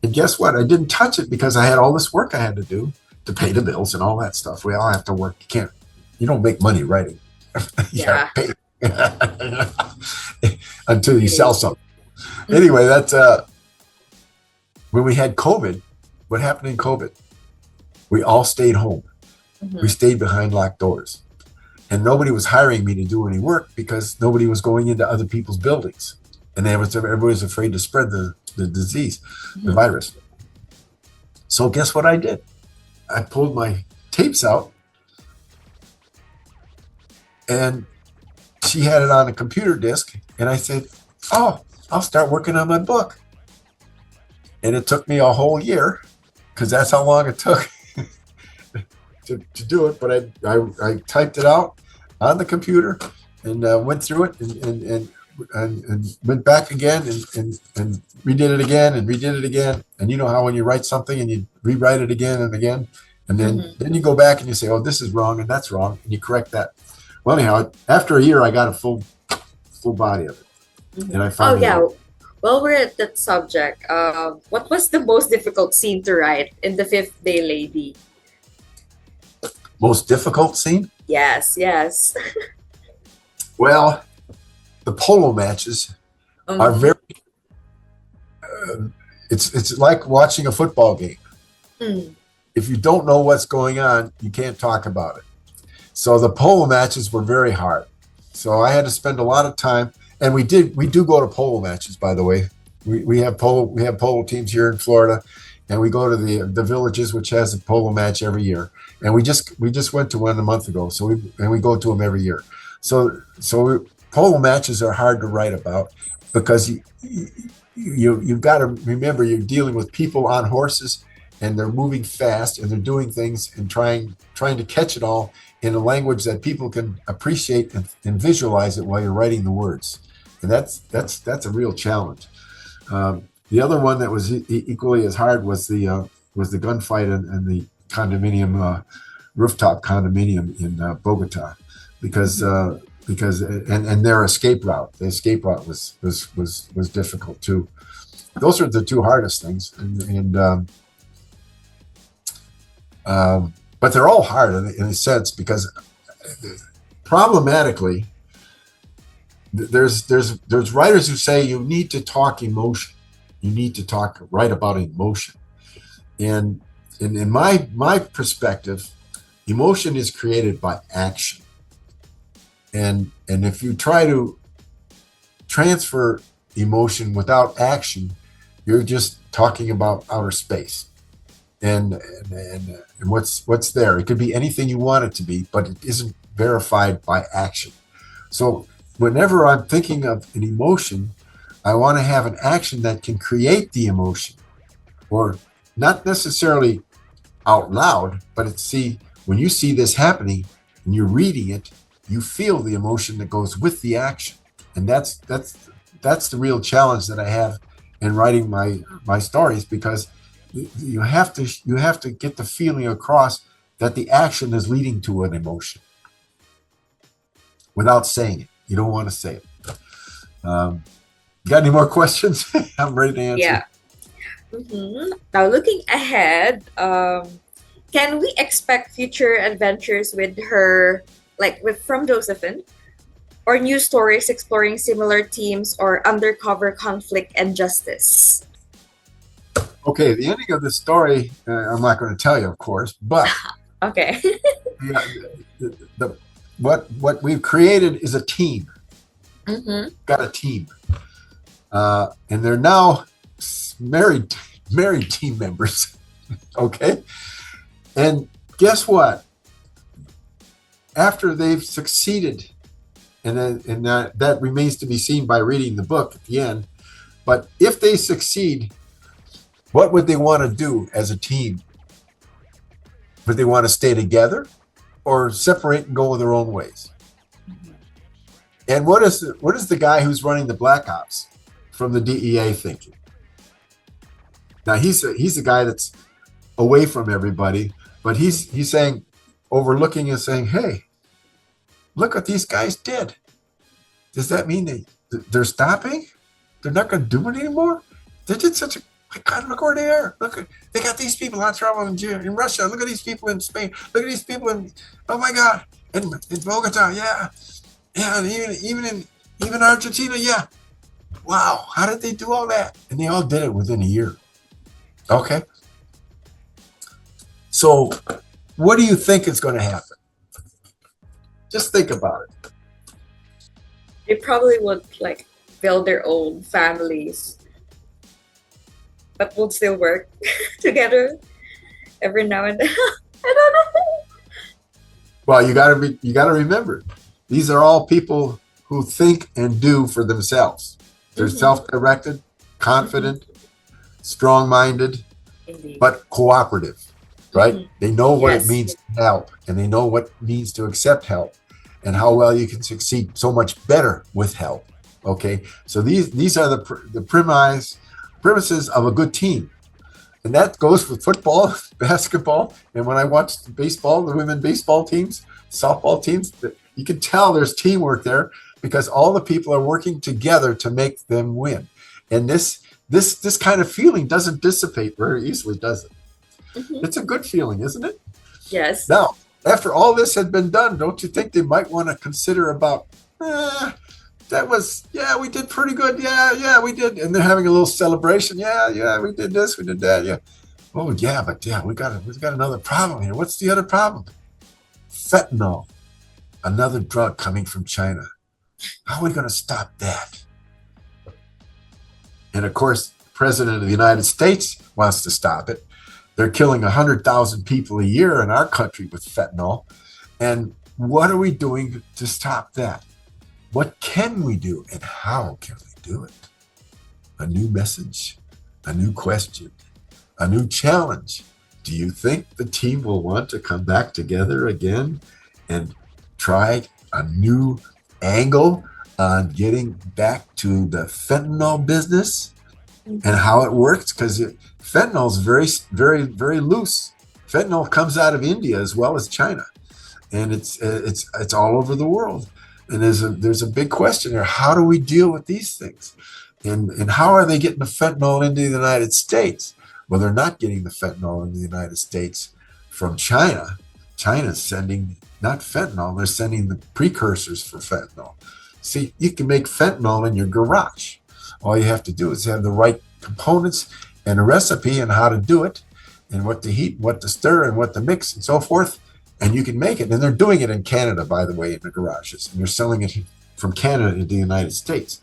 And guess what? I didn't touch it because I had all this work I had to do to pay the bills and all that stuff. We all have to work. You don't make money writing. Yeah. Until you sell something. Anyway, that's when we had COVID. What happened in COVID? We all stayed home. We Mhm. stayed behind locked doors. And nobody was hiring me to do any work because nobody was going into other people's buildings. And everybody was afraid to spread the disease, the Mhm. virus. So guess what I did? I pulled my tapes out, and she had it on a computer disk. And I said, oh, I'll start working on my book. And it took me a whole year because that's how long it took to do it. But I typed it out on the computer and went through it and went back again and redid it again and redid it again. And you know how when you write something and you rewrite it again and again, and then Mhm. then you go back and you say, oh, this is wrong and that's wrong, and you correct that. Well, anyhow, after a year, I got a full body of it, and Mhm. I Oh finally yeah. wrote. Well, we're at that subject. What was the most difficult scene to write in the Fifth Day Lady? Most difficult scene? Yes, yes. Well, the polo matches are Um. very. It's like watching a football game. Mm. If you don't know what's going on, you can't talk about it. So the polo matches were very hard. So I had to spend a lot of time, and we do go to polo matches, by the way. We have polo teams here in Florida, and we go to the villages, which has a polo match every year. And we just went to one a month ago. So we go to them every year. Polo matches are hard to write about because you've got to remember you're dealing with people on horses, and they're moving fast, and they're doing things and trying to catch it all in a language that people can appreciate and visualize it while you're writing the words. And that's a real challenge. The other one that was equally as hard was the gunfight and the condominium, rooftop condominium in Bogota, because Mhm. uh, because and their escape route. The escape route was difficult too. Those are the two hardest things, and but they're all hard in a sense because problematically, there's writers who say you need to talk emotion, you need to write about emotion, and in my perspective, emotion is created by action, and if you try to transfer emotion without action, you're just talking about outer space. And what's there? It could be anything you want it to be, but it isn't verified by action. So whenever I'm thinking of an emotion, I want to have an action that can create the emotion, or not necessarily out loud, but when you see this happening and you're reading it, you feel the emotion that goes with the action, and that's the real challenge that I have in writing my stories, because you have to get the feeling across that the action is leading to an emotion without saying it. You don't want to say it. Um, got any more questions? I'm ready to answer. Yeah. Now, looking ahead, can we expect future adventures with her, like with from Josephine, or new stories exploring similar themes or undercover conflict and justice? Okay, the ending of the story, I'm not going to tell you, of course, but Okay. yeah, the what we've created is a team. Mm-hmm. Got a team, and they're now married married team members. Okay, and guess what? After they've succeeded, and that remains to be seen by reading the book at the end. But if they succeed, what would they want to do as a team? Would they want to stay together or separate and go their own ways? And what is the guy who's running the Black Ops from the DEA thinking? Now he's a guy that's away from everybody, but he's saying, overlooking and saying, "Hey, look what these guys did. Does that mean they're stopping? They're not going to do it anymore? They did such a my God, look where they are. They got these people on trial in Russia. Look at these people in Spain. Look at these people in, oh my God, in Bogota. Yeah, yeah, and even Argentina. Yeah, wow. How did they do all that? And they all did it within a year. Okay, so what do you think is going to happen? Just think about it. They probably would like build their own families, but would still work together every now and then. I don't know. Well, you got to remember, these are all people who think and do for themselves. They're self-directed, confident, strong-minded, Indeed. but cooperative, right? They know what it Yes. means to help, and they know what it means to accept help, and how well you can succeed so much better with help. Okay, so these are the premises of a good team, and that goes for football, basketball, and when I watch baseball, the women baseball teams, softball teams, you can tell there's teamwork there because all the people are working together to make them win, and this kind of feeling doesn't dissipate very easily, does it? It's a good feeling, isn't it? Yes. Now, after all this had been done, don't you think they might want to consider about, we did pretty good. Yeah, we did. And they're having a little celebration. Yeah, we did this, we did that. Yeah. Oh, yeah, but we got another problem here. What's the other problem? Fentanyl, another drug coming from China. How are we going to stop that? And of course, the President of the United States wants to stop it. They're killing 100,000 people a year in our country with fentanyl. And what are we doing to stop that? What can we do and how can we do it? A new message, a new question, a new challenge. Do you think the team will want to come back together again and try a new angle on getting back to the fentanyl business and how it works? Because fentanyl is very, very, very loose. Fentanyl comes out of India as well as China, and it's all over the world. And there's a big question here: how do we deal with these things? And how are they getting the fentanyl into the United States? Well, they're not getting the fentanyl in the United States from China. China's sending not fentanyl; they're sending the precursors for fentanyl. See, you can make fentanyl in your garage. All you have to do is have the right components and a recipe and how to do it and what to heat, what to stir, and what to mix and so forth. And you can make it. And they're doing it in Canada, by the way, in the garages. And they're selling it from Canada to the United States,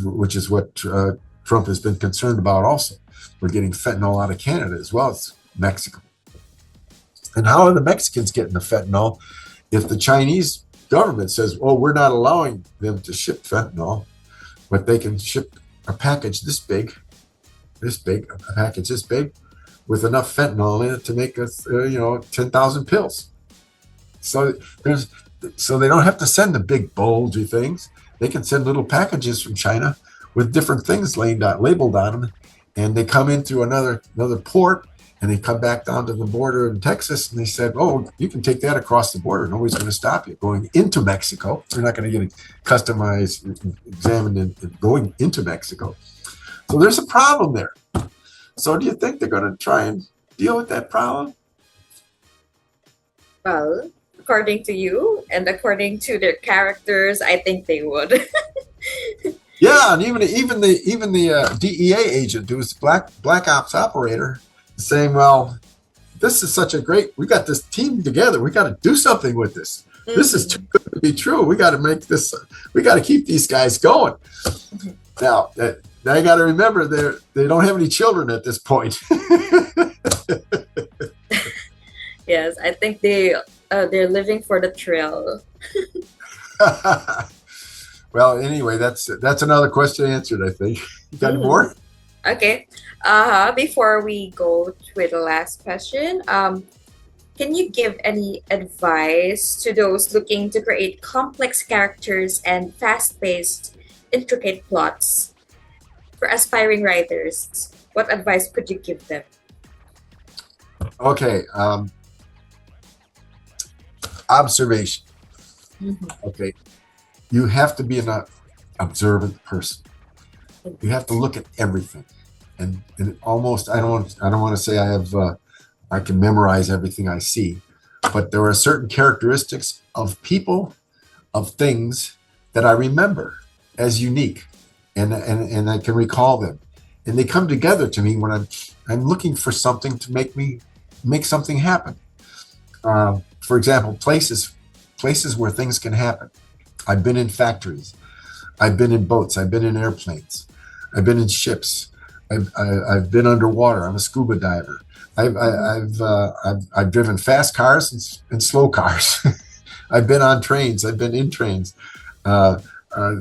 which is what Trump has been concerned about also. We're getting fentanyl out of Canada as well as Mexico. And how are the Mexicans getting the fentanyl if the Chinese government says, oh, we're not allowing them to ship fentanyl, but they can ship a package this big, a package this big with enough fentanyl in it to make us, 10,000 pills. So they don't have to send the big bulgy things. They can send little packages from China with different things labeled on them, and they come in through another port, and they come back down to the border in Texas, and they said, oh, you can take that across the border. Nobody's going to stop you going into Mexico. You're not going to get customized, examined, and going into Mexico. So there's a problem there. So do you think they're going to try and deal with that problem? Well, according to you and according to their characters, I think they would. Yeah, and even the DEA agent who was black ops operator saying, well, this is such a great, we got this team together. We got to do something with this. This is too good to be true. We got to make this, we got to keep these guys going. Now, I got to remember they don't have any children at this point. Yes, I think they're living for the thrill. Well, anyway, that's another question answered, I think. You got any more? Okay. Before we go with the last question, can you give any advice to those looking to create complex characters and fast-paced, intricate plots? For aspiring writers, what advice could you give them? Okay. Observation. Okay. You have to be an observant person. You have to look at everything, and almost I don't want to say I can memorize everything I see, but there are certain characteristics of people, of things that I remember as unique, and I can recall them, and they come together to me when I'm looking for something to make something happen. For example, places where things can happen. I've been in factories. I've been in boats. I've been in airplanes. I've been in ships. I've been underwater. I'm a scuba diver. I've driven fast cars and slow cars. I've been on trains. I've been in trains. Uh, uh,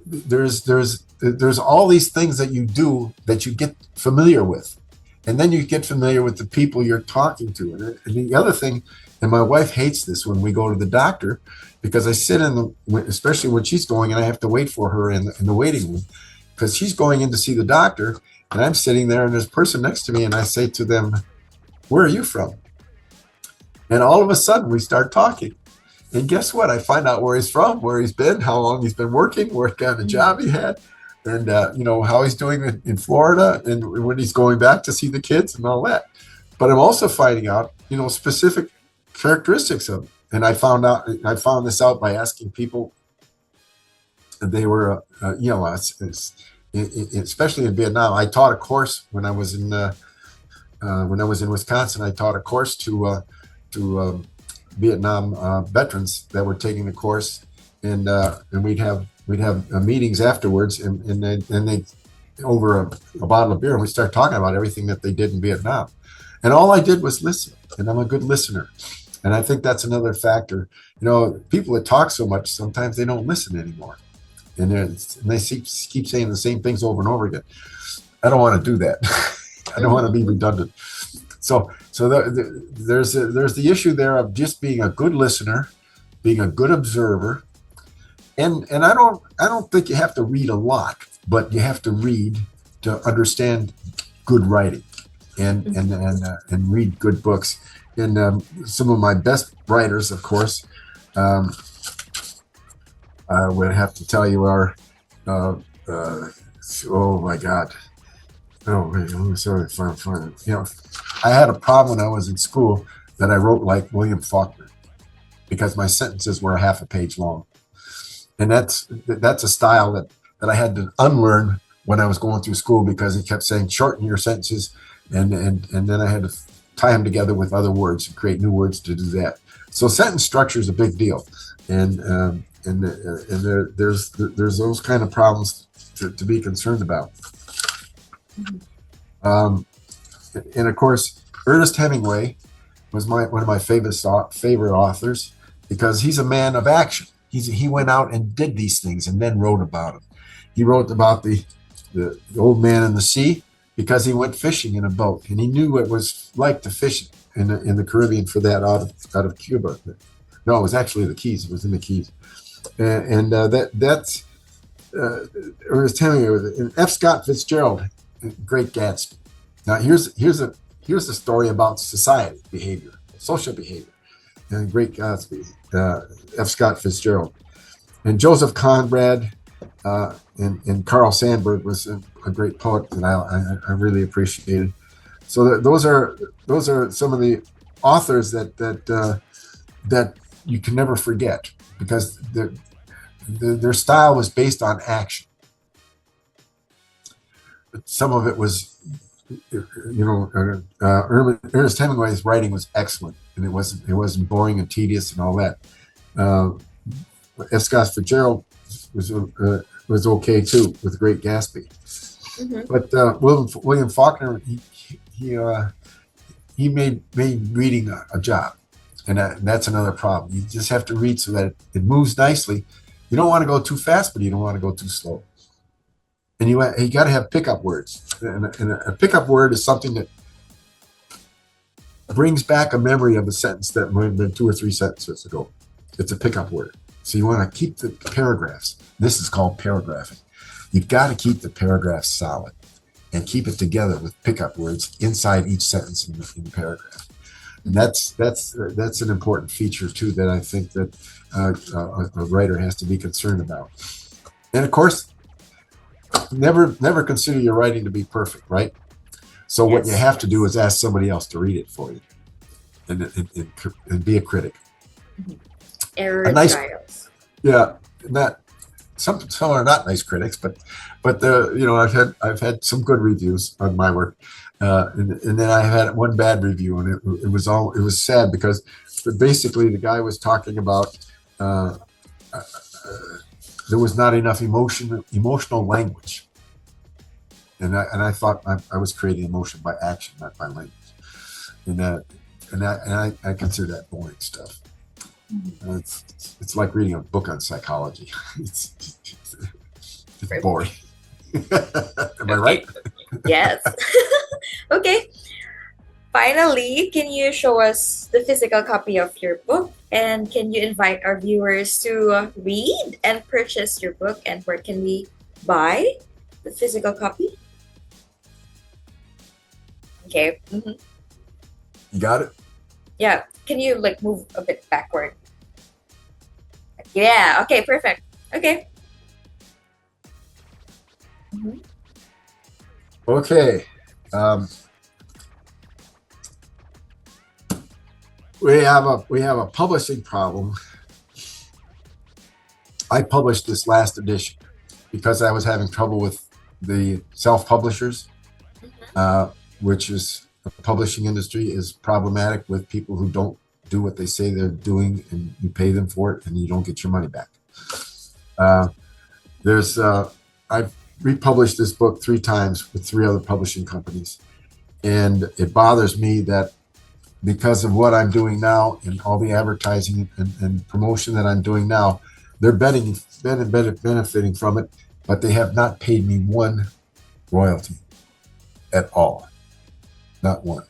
there's all these things that you do that you get familiar with, and then you get familiar with the people you're talking to. And the other thing, and my wife hates this when we go to the doctor, because I sit in the, especially when she's going, and I have to wait for her in the waiting room, because she's going in to see the doctor, and I'm sitting there, and there's a person next to me, and I say to them, "Where are you from?" And all of a sudden, we start talking. And guess what? I find out where he's from, where he's been, how long he's been working, what kind of job he had, and how he's doing in Florida, and when he's going back to see the kids and all that. But I'm also finding out, specific characteristics of him. And I found this out by asking people. They were, especially in Vietnam. I taught a course when I was in Wisconsin. I taught a course to Vietnam veterans that were taking the course, and we'd have meetings afterwards, and they over a bottle of beer, and we start talking about everything that they did in Vietnam. And all I did was listen, and I'm a good listener. And I think that's another factor. People that talk so much, sometimes they don't listen anymore, and they keep saying the same things over and over again. I don't want to do that. I don't want to be redundant. So there's the issue there of just being a good listener, being a good observer, and I don't think you have to read a lot, but you have to read to understand good writing, and read good books. And some of my best writers, of course, I would have to tell you are, oh my God. Oh, I'm sorry. Fine. I had a problem when I was in school that I wrote like William Faulkner, because my sentences were a half a page long. And that's a style that I had to unlearn when I was going through school, because he kept saying, shorten your sentences. And then I had to tie them together with other words and create new words to do that. So sentence structure is a big deal. And there's those kind of problems to be concerned about. And of course, Ernest Hemingway was one of my favorite authors, because he's a man of action. He went out and did these things and then wrote about them. He wrote about the old man in the sea, because he went fishing in a boat, and he knew what it was like to fish in the Caribbean for that out of Cuba. No, it was actually the Keys. It was in the Keys, and that's Ernest Hemingway. And F. Scott Fitzgerald, Great Gatsby. Now here's a story about society behavior, social behavior, and Great Gatsby. F. Scott Fitzgerald, and Joseph Conrad, and Carl Sandburg was a great poet that I really appreciated. So those are some of the authors that you can never forget, because their style was based on action. But some of it was, Ernest Hemingway's writing was excellent, and it wasn't boring and tedious and all that. F. Scott Fitzgerald was okay too, with Great Gatsby. Mm-hmm. But William Faulkner, he made reading a job, and that's another problem. You just have to read so that it moves nicely. You don't want to go too fast, but you don't want to go too slow. And you got to have pickup words, and a pickup word is something that brings back a memory of a sentence that might have been 2 or 3 sentences ago. It's a pickup word. So you want to keep the paragraphs. This is called paragraphing. You've got to keep the paragraph solid and keep it together with pickup words inside each sentence in the paragraph. And that's an important feature too, that I think that a writer has to be concerned about. And of course, never consider your writing to be perfect, right? So yes. What you have to do is ask somebody else to read it for you, and be a critic. Error trials. Yeah, some are not nice critics, but the I've had some good reviews on my work, and then I had one bad review, and it was sad because basically the guy was talking about there was not enough emotional language, and I thought I was creating emotion by action, not by language, and I consider that boring stuff. It's like reading a book on psychology. It's boring. Am I right? Yes. Okay. Finally, can you show us the physical copy of your book? And can you invite our viewers to read and purchase your book? And where can we buy the physical copy? Okay. You got it? Yeah. Can you like move a bit backward? Yeah. Okay. Perfect. Okay. Okay. We have a publishing problem. I published this last edition because I was having trouble with the self-publishers, which is the publishing industry is problematic with people who don't do what they say they're doing, and you pay them for it and you don't get your money back. I've republished this book 3 times with 3 other publishing companies, and it bothers me that because of what I'm doing now and all the advertising and promotion that I'm doing now, they're benefiting from it, but they have not paid me 1 royalty at all, not 1.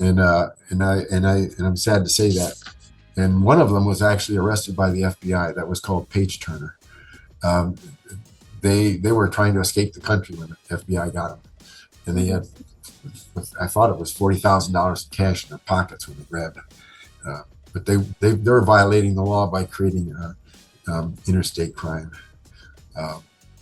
And I'm sad to say that. And one of them was actually arrested by the FBI. That was called Page Turner. They were trying to escape the country when the FBI got them, and they had, I thought it was $40,000 in cash in their pockets when they grabbed them. But they were violating the law by creating interstate crime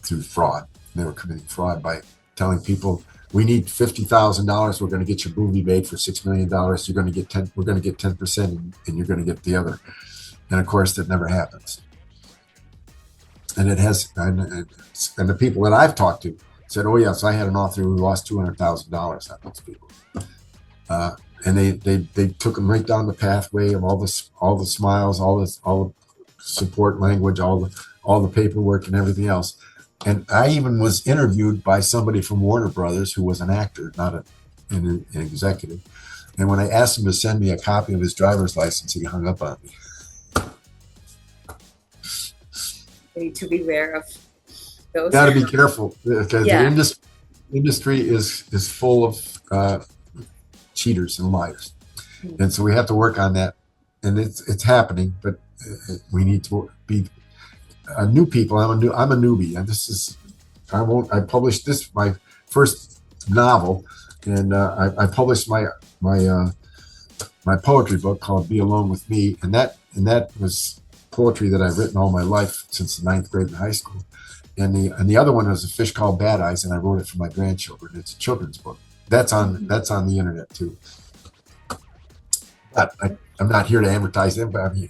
through fraud. They were committing fraud by telling people, we need $50,000. We're going to get your movie made for $6 million. You're going to get 10. We're going to get 10%, and you're going to get the other. And of course, that never happens. And it has. And the people that I've talked to said, "Oh yes, I had an author who lost $200,000 on those people." And they took them right down the pathway of all the smiles, all the support language, all the paperwork and everything else. And I even was interviewed by somebody from Warner Brothers who was an actor, not an executive. And when I asked him to send me a copy of his driver's license, he hung up on me. You need to beware of those. Got to be careful because the industry is full of cheaters and liars, and so we have to work on that. And it's happening, but we need to be new people. I'm a newbie, and I published my first novel, and I published my poetry book called Be Alone with Me, and that was poetry that I've written all my life since the 9th grade in high school. And the other one was A Fish Called Bad Eyes, and I wrote it for my grandchildren. It's a children's book. That's on the internet too. But I'm not here to advertise them, but I mean,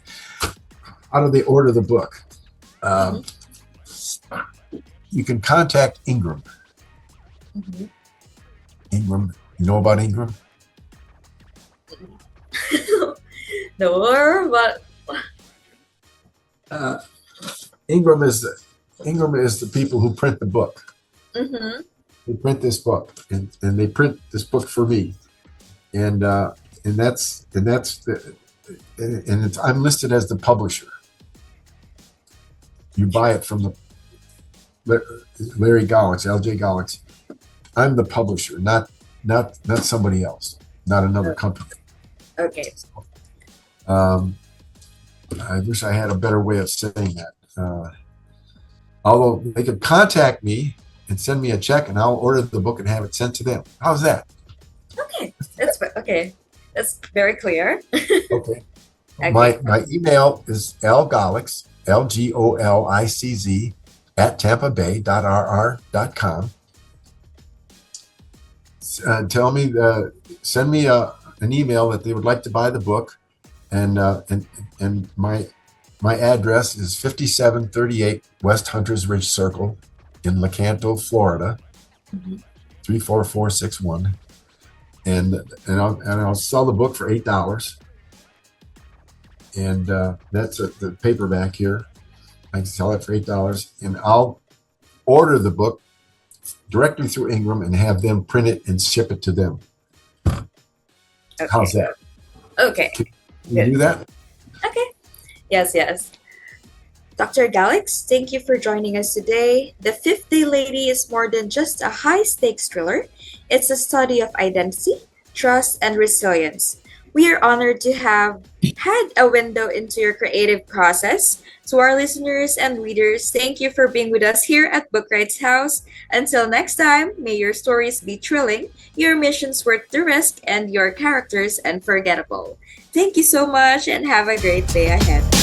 how do they order the book? You can contact Ingram. Ingram, you know about Ingram? No, but Ingram is the people who print the book. They print this book, and they print this book for me, and I'm listed as the publisher. You buy it from the Larry Golicz, LJ Golicz. I'm the publisher, not somebody else, not another company. Okay. I wish I had a better way of saying that. Although they could contact me and send me a check, and I'll order the book and have it sent to them. How's that? Okay, that's very clear. Okay. My email is lgolicz, LGOLICZ @tampabay.rr.com. Send me an email that they would like to buy the book, and My address is 5738 West Hunters Ridge Circle in Lecanto, Florida, Mhm. 34461. And I'll sell the book for $8. And that's the paperback here. I can sell it for $8. And I'll order the book directly through Ingram and have them print it and ship it to them. How's Okay. that? Okay. Can you do that? Okay. Yes, yes. Dr. Golicz, thank you for joining us today. The Fifth Day Lady is more than just a high stakes thriller, it's a study of identity, trust, and resilience. We are honored to have had a window into your creative process. To our listeners and readers, thank you for being with us here at Bookwrights House. Until next time, may your stories be thrilling, your missions worth the risk, and your characters unforgettable. Thank you so much and have a great day ahead.